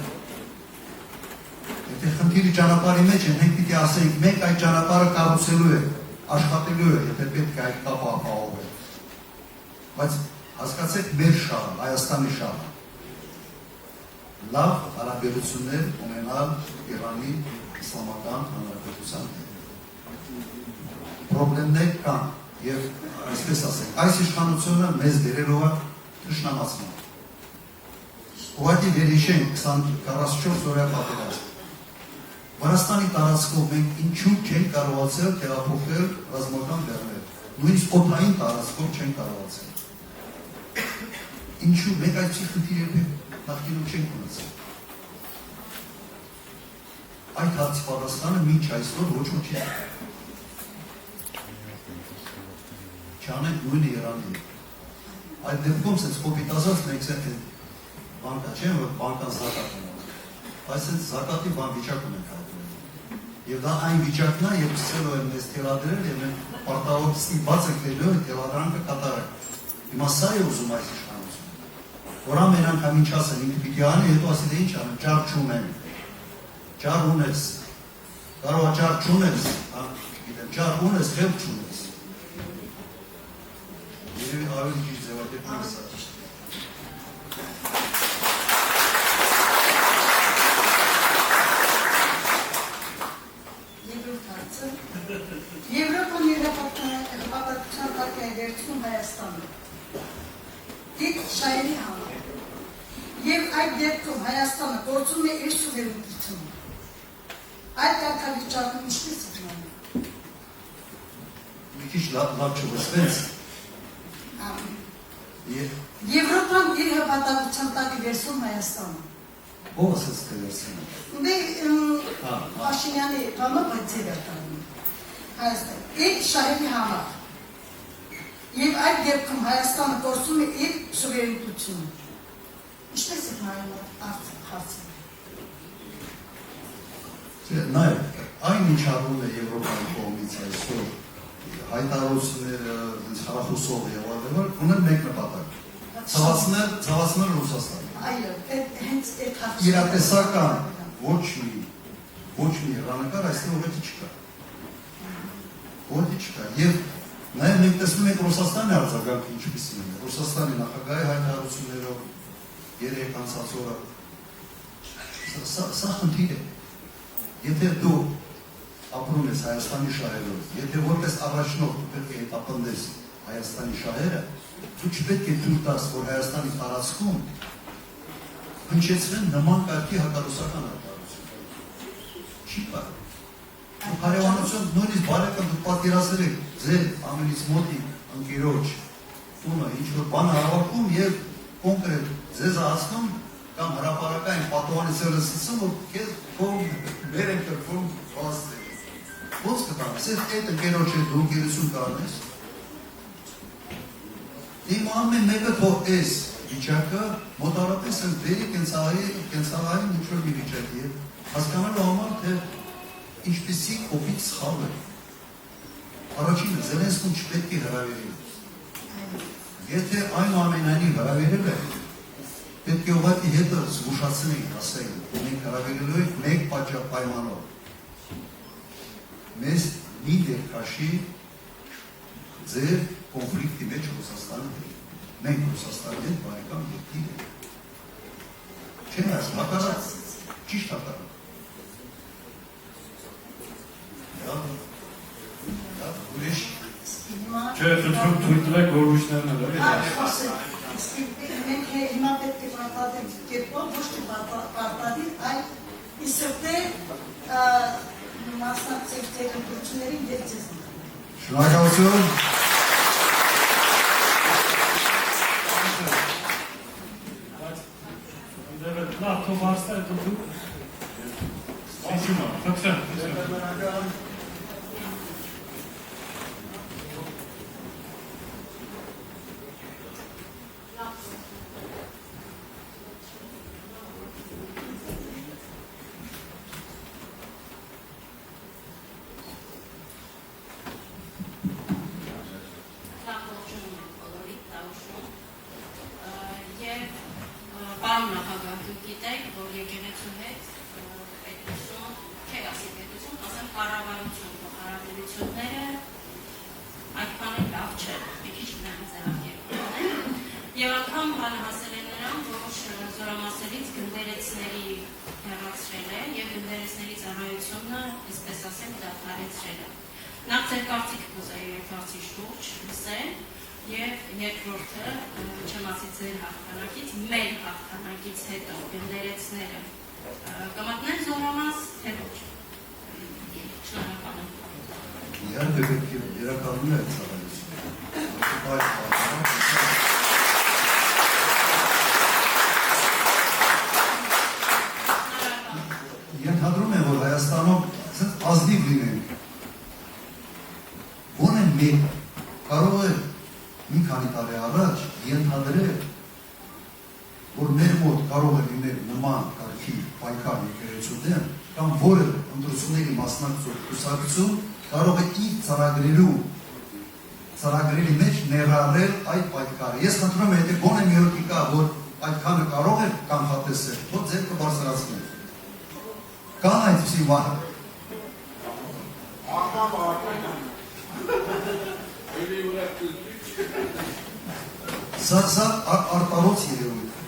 Speaker 5: Եթե խնդիրի ճանապարհի մեջ են, մենք պիտի ասենք, մենք այդ ճանապարհը կառուցելու է, աշխատելու է, եթե պետք է այդ կապը ապահովել։ Բայց հասկացեք մեր շահը, Հայաստանի շահը։ Լավ հարաբերություններ ունենալ Իրանի իսլամական հանրապետության հետ։ Պրոբլեմներ կան եւ այսպես ասենք, այս իշխանությունը մեզ դերելով է թշնամացման։ Ուղղակի վերհիշենք 44 օրյա պատերազմ։ Վրաստանի տարածքով մենք ինչու չենք կարողացել տեղափոխել ռազմական բեռներ, նույնիսկ օդային տարածքով չենք կարողացել։ Ինչու մենք այսպիսի խնդիր երբեք նախկինում չենք ունեցել։ Այդ հարցի պատասխանը մինչ այսօր ոչ ոք չի։ Չանենք նույնը Իրանի։ Այդ դեպքում սենց կոպիտազած մենք բանկա չեն, որ բանկան զակատ ունեն։ Այս սենց զակատի բան վիճակ ունենք հայտնել։ Եվ դա այն վիճակն է, երբ սկսելու են մեզ թելադրել և մենք պարտավորստի բաց ենք լելու են թելադրանքը կատարակ։ Հիմա սա է ուզում այս իշխանությունը։ Որ ամեն անգամ ինչ ասեն, ինքը պիտի անի, հետո ասի դե ինչ անեմ, ճար չունեմ։ Ճար ունես, կարող է ճար չունես, ճար ունես, խելք չունես։ Երևի ավելի ճիշտ ձևակերպում է սա։
Speaker 11: Երկրորդ հարցը, Եվրոպան հեղափոխության տակ է վերցնում Հայաստանը։ Դիք շահերի համար։ Եվ այդ դեպքում Հայաստանը գործում է իր սուվերենիտետում։ Այդ կարգավիճակում ինչպես է գնում։
Speaker 5: Մի քիչ լավ չվստեց։
Speaker 11: Եվրոպան իր հպատակության տակ է վերցնում Հայաստանը։
Speaker 5: Ո՞վ ասաց թե վերցնում։
Speaker 11: Դե Փաշինյանի բանը բայց է վերտանում։ Հայաստան։ Այդ շահերի համար։ Եվ այդ դեպքում Հայաստանը գործում է իր սուվերենիտետում։ Ինչպես է նայում հարցը։
Speaker 5: Նայեք, այն ինչ արվում է Եվրոպայի կողմից այսօր, հայտարարությունները, հարախոսով եղել, ունեն մեկ նպատակ։ Ցավացնել Ռուսաստանը։
Speaker 11: Այո, հենց այդ հարցը։
Speaker 5: Իրատեսական ոչ մի հեռանկար այստեղ ուղղակի չկա։ Որտի չկա։ Եվ նաև մենք տեսնում ենք Ռուսաստանի արձագանքը ինչպիսին է։ Ռուսաստանի նախագահի հայտարարություններով 3 անցած օրը սա խնդիր է։ Եթե դու ապրում ես Հայաստանի շահերով, եթե որպես առաջնորդ պետք է հետապնդես Հայաստանի շահերը, դու չպետք է թույլ տաս, որ Հայաստանի տարածքում հնչեցվեն նման կարգի հակառուսական հայտարարություններ։ Չի կարող։ Հարևանություն նույնիսկ բարեկամ դուք պատկերացրել եք ձեր ամենից մոտիկ ընկերոջ տունը ինչ-որ բան հավաքում եւ կոնկրետ ձեզ հասնում կամ հրապարակային պատուհանից լսեցում, որ քեզ կողմ մեր են կրվում վաստել։ Ոնց կտանես, այդ ընկերոջը դու ընկերություն կանես։ Իմ ամեն մեկը թող էս վիճակը մոտարապես են բերի կենցաղային ինչ-որ մի վիճակի եւ հասկանալու համար, թե ինչպեսի կոպիտ սխալ է։ Առաջինը Զելենսկուն չպետք է հրավիրել։ Եթե այն ամենայնիվ հրավիրել է, պետք է ուղղակի հետը զգուշացնենք, ասենք, մենք հրավիրելու ենք մեկ պայմանով։ Մեզ մի երկաշի ձեր կոնֆլիկտի մեջ Ռուսաստանի հետ։ Մենք Ռուսաստանի հետ բարեկամ երկիր ենք։ Չեն ասում, հակառակ, ճիշտ հակառակ։ Ուրիշ
Speaker 6: Չէ, խնդրում թույլ տվեք գորուշներն
Speaker 11: մենք հիմա պետք է պարտադիր կերպով, ոչ թե պարտադիր, այլ իսրտե մասնակցել ձեր ընկերություններին և ձեզ։
Speaker 5: Շնորհակալություն։
Speaker 6: Լավ, թող հարցները դուք Спасибо. Խնդրեմ։
Speaker 10: Նախ ձեր կարծիքը կուզեի այդ հարցի շուրջ լսել եւ երկրորդը չեմ ասի ձեր հաղթանակից, մեր հաղթանակից հետո գնդերեցները կմտնեն զորամաս թե ոչ։ Շնորհակալ եմ։
Speaker 5: Իհարկե պետք է երակալում է այդ ծառայությունը։ Ենթադրում եմ, որ Հայաստանում ազնիվ լինենք։ Ոնե մեկ կարող է մի քանի տարի առաջ ենթադրել, որ մեր մոտ կարող է լինել նման կարգի պայքար եկեղեցու դեմ, կամ որևէ ընտրությունների մասնակցող կուսակցություն կարող է իր ծրագրերի մեջ ներառել այդ պայքարը։ Ես խնդրում եմ, եթե գոնե մի հոգի կա, որ այդքանը կարող է կանխատեսել, որ ձեր կբարձրացնել։ Կան այդպիսի բան։ Սա արտարոց երևույթ է։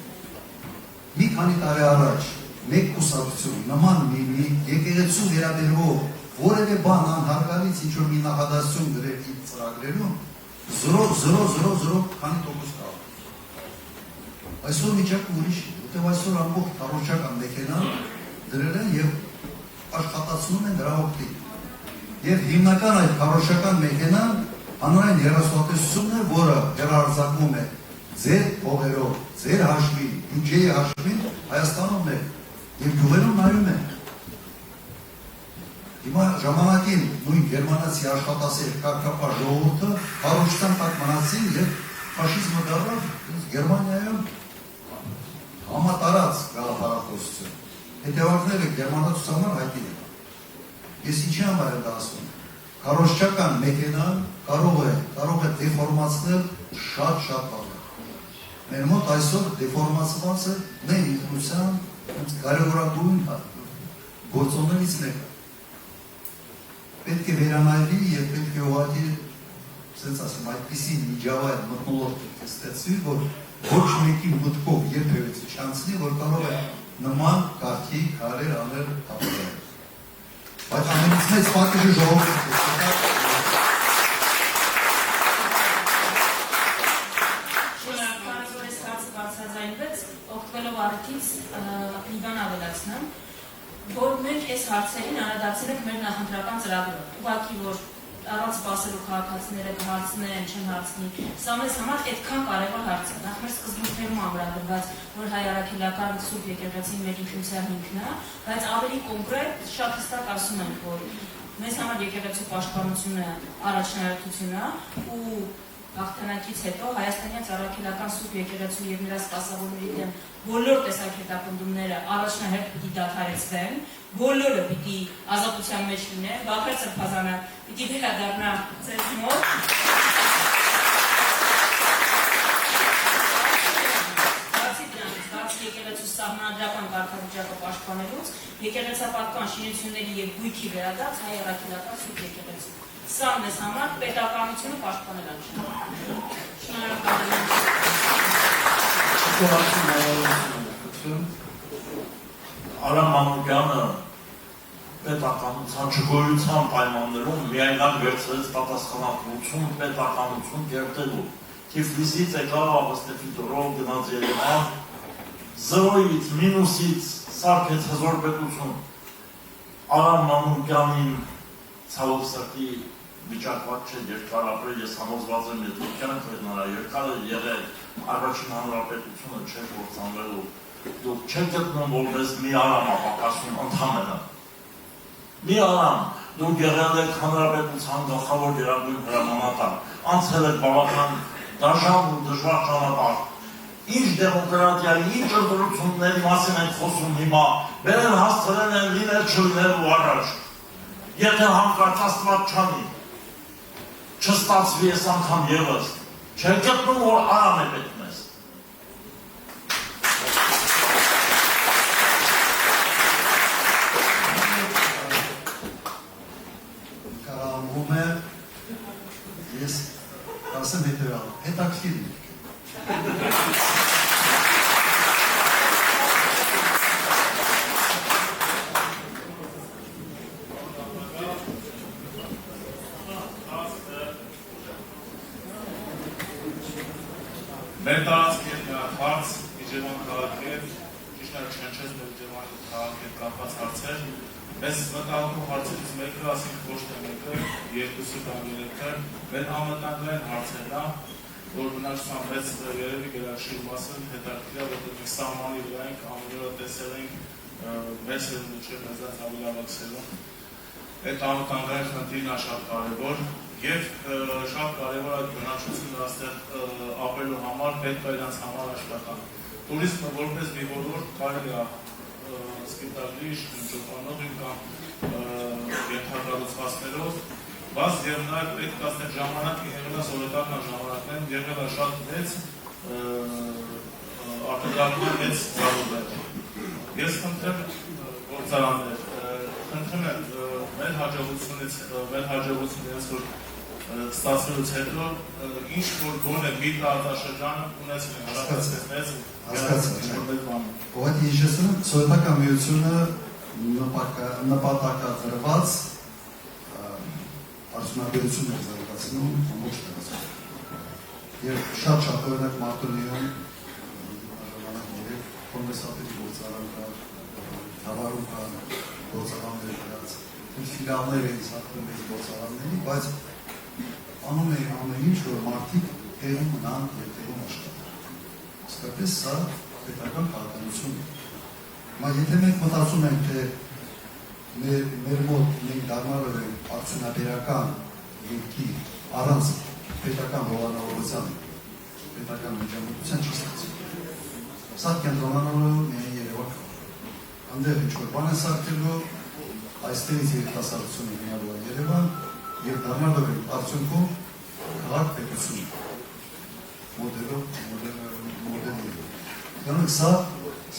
Speaker 5: Մի քանի տարի առաջ մեկ կուսակցություն նման մի եկեղեցու վերաբերվող որևէ բան անհարգալից ինչ-որ մի նախադասություն գրել իր ծրագրերում 0.000 քանի տոկոս կավ։ Այսօր միջակը ուրիշ է, որտեղ այսօր ամբողջ քարոզչական մեքենան դրել են եւ աշխատացնում են դրա օգտին։ Եվ հիմնական այդ քարոզչական մեքենան հանրային հեռուստատեսությունն է, որը հեռարձակվում է ձեր փողերով, ձեր հաշվին, բյուջեի հաշվին Հայաստանում է եւ գյուղերում նայում են։ Հիմա ժամանակին նույն գերմանացի աշխատասեր կարգապահ ժողովուրդը քարոզչական տակ մնացին եւ ֆաշիզմը դառավ Գերմանիայում համատարած գաղափարախոսություն։ Հետևանքները գերմանացուց համար հայտնի են։ Ես ինչի համար եմ դա ասում։ Քարոզչական մեքենան կարող է դեֆորմացնել շատ բաներ։ Մեր մոտ այսօր դեֆորմացված է մեր ինքնության կարևորագույն գործոններից մեկը։ պետք է վերանայվի եւ պետք է ուղղակի sense ասեմ այդպիսի միջավայր մթնոլորտ ստեղծվի, որ ոչ մեկի մտքով երբևէ չանցնի, որ կարող է նման կարգի քարեր անել ապրել։ Բայց ամենից մեծ պատիժը ժողովրդի է։
Speaker 8: Շնորհակալ եմ, որ այս հարցը բարձրաձայնվեց, օգտվելով առիթից մի բան ավելացնեմ, որ մենք այս հարցերին անդրադարձել ենք մեր նախընտրական ծրագրով։ Ուղղակի որ առանց սպասելու քաղաքացիները կհարցնեն, չեն հարցնի։ Սա մեզ համար այդքան կարևոր հարց է։ Նախ մեր սկզբունքներում ամրագրված, որ հայ առաքելական Սուրբ եկեղեցին մեր ինքնության հիմքն է, բայց ավելի կոնկրետ շատ հստակ ասում ենք, որ մեզ համար եկեղեցու պաշտպանությունը առաջնահերթություն է ու հաղթանակից հետո հայաստանյան առաքելական Սուրբ եկեղեցու եւ նրա սպասավորների դեմ բոլոր տեսակ հետապնդումները առաջնահերթ պիտի դադարեցվեն, բոլորը պիտի ազատության մեջ լինեն, Բաղդադ Սրբազանը պիտի վերադառնա ձեզ մոտ։ Բացի եկեղեցու սահմանադրական կարգավիճակը պաշտպանելուց, եկեղեցապատական շինությունների եւ գույքի վերադարձ հայ առաքելական Սուրբ եկեղեցու։ Սա մեզ համար պետականությունը պաշտպանել է։
Speaker 12: Շնորհակալ Արամ Մանուկյանը պետականության չգոյության պայմաններում միայնակ վերցրեց պատասխանատվություն պետականություն կերտելու։ Թիֆլիսից եկավ Ավստեփի դուրով գնաց Երևան, 0-ից մինուսից սարքեց հզոր պետություն։ Արամ Մանուկյանին ցավոք սրտի վիճակված չէ երկար ապրել, ես համոզված եմ, եթե կյանքը նրա երկար է եղել, առաջին հանրապետությունը չէր կործանվելու, դուք չեք գտնում որպես մի Արամ ապակասում ընդհանրապես։ Մի Արամ, դուք եղել եք հանրապետության գլխավոր գերագույն հրամանատար, անցել եք բավական դաժան ու դժվար ճանապարհ։ Ինչ դեմոկրատիայի, ինչ ընտրությունների մասին ենք խոսում հիմա, վերել հասցրել են լինել չլինելու առաջ։ Եթե հանկարծ Աստված չանի, չստացվի այս անգամ ևս, չեք գտնում, որ Արամ է պետք մեզ։
Speaker 5: Կարողանում է ես ասեմ հետևյալ, հետաքրքիր է։
Speaker 13: Մեր տարածքի հետ մի հարց, Իջևան քաղաքի հետ, ճիշտ է չնչեց մեր Իջևան քաղաքի հետ կապված հարցեր, մեզ վտանգող հարցերից մեկը, ասենք ոչ թե մեկը, երկուսը կամ երեքը, մեր անվտանգային հարցերն է, որ բնակչության մեծ երևի գերակշիռ մասը հետաքրքիր է, որտեղ մենք սահմանի վրա ենք, ամեն օր տեսել ենք մեծ հերմուչեր մեզանց ավելի ավակսելու։ Այդ անվտանգային խնդիրն է շատ կարևոր եւ շատ կարևոր է բնակչությունը այստեղ ապրելու համար պետք է իրենց համար աշխատան։ Տուրիզմը որպես մի ոլորտ կարելի է սկսել ճոպանով կամ ենթակառուցվածքներով, բայց եւ նաեւ պետք է այստեղ ժամանակը եղել է սովետական ժամանակներն եղել է շատ մեծ արտադրական մեծ ծավալներ։ Ես խնդրեմ գործարաններ, խնդրում եմ մեր հաջողությունից որ ստացվելուց հետո ինչ որ գոնե մի տարածաշրջան ունեցել են հասկացած
Speaker 5: Ուղղակի հիշեցնում եմ սովետական միությունը նպատակադրված արդյունաբերություն էր զարգացնում ամբողջ տարածքում։ Եվ շատ օրինակ Մարտունիում կոնգրեսատերի գործարան կա, Թավարում կա գործարաններ դրած, ֆիլիալներ էին սարքում այս գործարանների, բայց անում էին ամեն ինչ, որ մարդիկ տեղում մնան եւ տեղում աշխատեն։ Իսկապես սա պետական քաղաքականություն է։ Բայց եթե մենք մտածում ենք, թե մեր մոտ մենք դառնալու ենք արդյունաբերական երկիր առանց պետական հովանավորության, պետական միջամտության չի ստացվում։ Սա կենտրոնանալու միայն Երևան։ Այնտեղ ինչ-որ բան է սարքելու, այստեղից երիտասարդությունը գնալու է Երևան եւ դառնալու է արդյունքում քաղաք պետություն մոդելը։ Գանք սա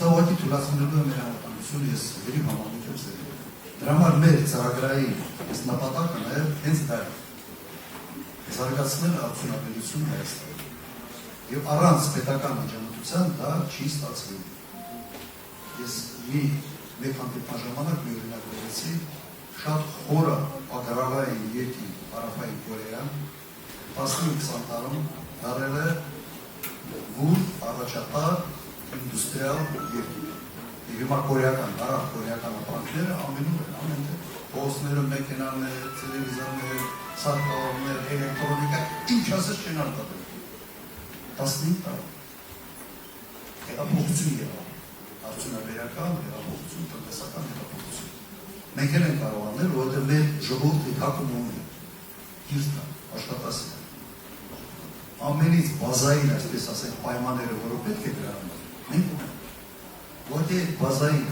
Speaker 5: ուղղակի թույլատնելու է մեր անվտանգությունը, ես վերի համալուտ եմ սերի։ Դրա համար մեր ծրագրային նպատակը նաև հենց դա է։ Զարգացնել արդյունաբերությունը Հայաստանում։ Եվ առանց պետական աջակցության դա չի ստացվի։ Ես մեկ հանդիպման ժամանակ մի օրինակ վերեցի, շատ խորը ագրարային երկիր Հարավային Կորեան 15-20 տարում դարել է որ առաջատար ինդուստրիալ երկիր։ Եվ հիմա կորեական, հարավ կորեական ապրանքները ամենում են, ամենտեղ։ Փոսները, մեքենաներ, տելևիզորներ, սարքավորներ, էլեկտրոնիկա, ինչ ասես չեն արտադրել։ 15 տարի։ Հեղափոխություն եղավ։ Արդյունաբերական, հեղափոխություն, տնտեսական հեղափոխություն։ Մենք էլ ենք կարող անել, որովհետև մեր ժողովուրդը հակում ունի։ Գիրտա, աշխատասեր։ Ամենից բազային, այսպես ասենք, պայմանները, որը պետք է դրա համար, մենք ունենք։ Որտեղ բազային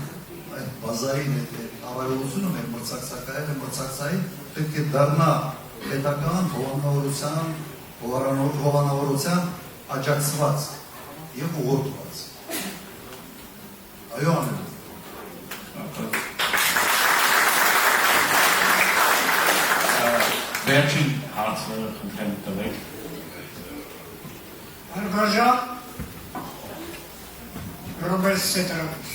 Speaker 5: ավարողությունը մեր մրցակցային պետք է դառնա պետական հովանավորության աջակցված եւ ուղղորդված։ Այո, անել։
Speaker 13: Վերջին հարցը խնդրեմ տվեք։
Speaker 14: Հարգարժան Ռոբերտ Սետարովիչ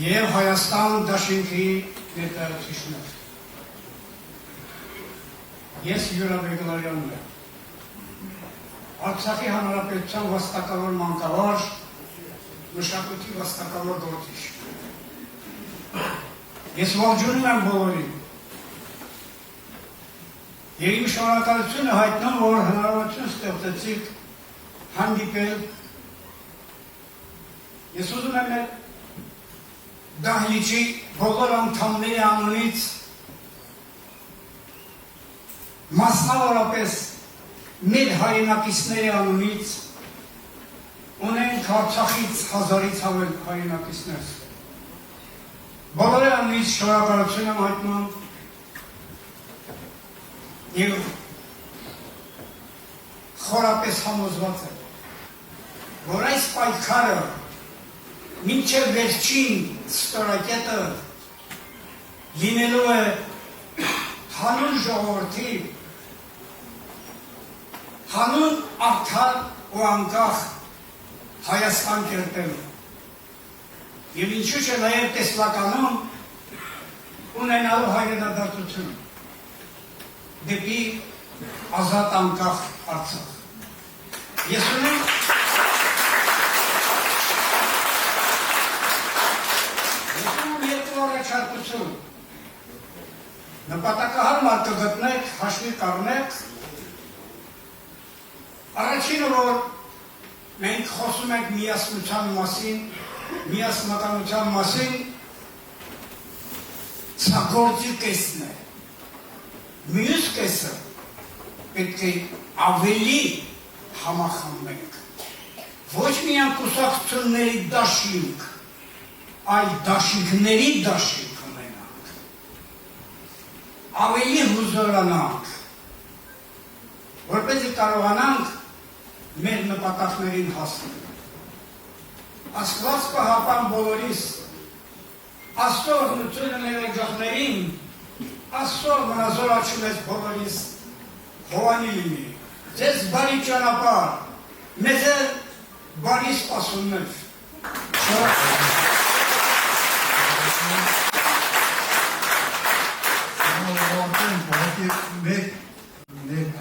Speaker 14: եւ Հայաստան դաշինքի ներկայացուցիչներ։ Ես Յուրա Բեգլարյանն եմ։ Արցախի հանրապետության վաստակավոր մանկավար, մշակույթի վաստակավոր գործիչ։ Ես ողջունում եմ բոլորին։ Եվ իմ շնորհակալությունը հայտնում, որ հնարավորություն ստեղծեցիք հանդիպել։ Ես ուզում եմ դահլիճի բոլոր անդամների անունից մասնավորապես մեր հայրենակիցների անունից ունենք Արցախից 1000-ից ավել հայրենակիցներ։ Բոլորի անունից շնորհակալություն եմ հայտնում եւ խորապես համոզված եմ, որ այս պայքարը մինչև վերջին ստորակետը լինելու է հանուն ժողովրդի, հանուն արդար ու անկախ Հայաստան կերտելու։ Եվ ինչու՞ չէ նաև տեսլականում ունենալու հայրենադարձություն դեպի ազատ անկախ Արցախ։ Ես ունեմ երկու առաջարկություն։ Նպատակահար մարդը գտնեք, հաշվի կառնեք։ Առաջինը, որ մենք խոսում ենք միասնության մասին, միասնականության մասին, սա գործի կեսն է։ Մյուս կեսը պետք է ավելի համախմբենք, ոչ միայն կուսակցությունների դաշինք, այլ դաշինքների դաշինք ունենանք, ավելի հուզորանանք, որպեսզի կարողանանք մեր նպատակներին հասնել։ Աստված պահապան բոլորիս, Աստծո օրհնությունը մեր աջակցներին, Աստծո մնազոր աչումես բոլորիս հովանի լինի, ձեզ բարի ճանապարհ, մեզ բարի սպասումներ։
Speaker 5: Մեկ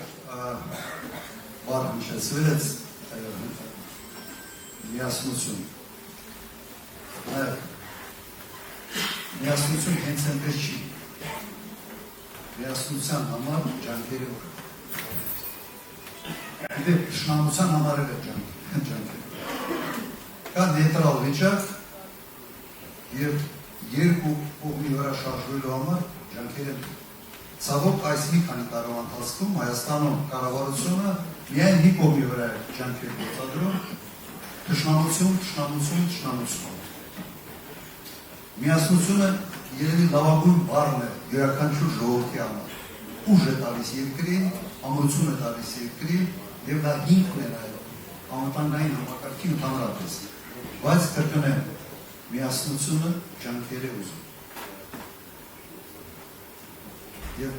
Speaker 5: բառ հիշեցվեց միասնություն։ Միասնություն հենց այնպես չի։ Միասնության համար ջանքերը Գիտեք, շնամության համար էլ է ջանքերը։ Կա նեյտրալ վիճակ և երկու կողմի վրա շարժվելու համար ջանքերը Ցավոք այս մի քանի տարվա ընթացքում Հայաստանում կառավարությունը միայն մի կողմի վրա է ջանքեր գործադրում, թշնամություն։ Միասնությունը երևի լավագույն բառն է յուրաքանչյուր ժողովրդի համար։ Ուժ է տալիս երկրին, ամրություն է տալիս երկրին, եւ դա հիմքն է նայում անվտանգային համակարգի ընդհանրապես։ Բայց կրկնեմ, միասնությունը ջանքեր է ուզում։ Եվ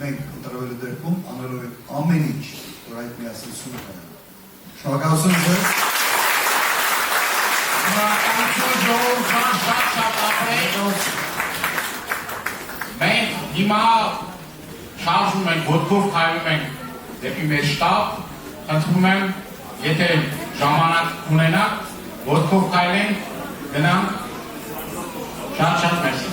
Speaker 5: մենք ընտրվելու դեպքում անելու ենք ամեն ինչ, որ այդ միասնությունը կայանա։ Շնորհակալություն ձեզ։
Speaker 4: Շնորհակալություն ժողովրդան, շատ ապրեք։ Մենք հիմա շարժում ենք, ոտքով քայլում ենք դեպի մեր շտաբ, խնդրում եմ, եթե ժամանակ ունենաք, ոտքով քայլենք, գնանք, շատ մերսի։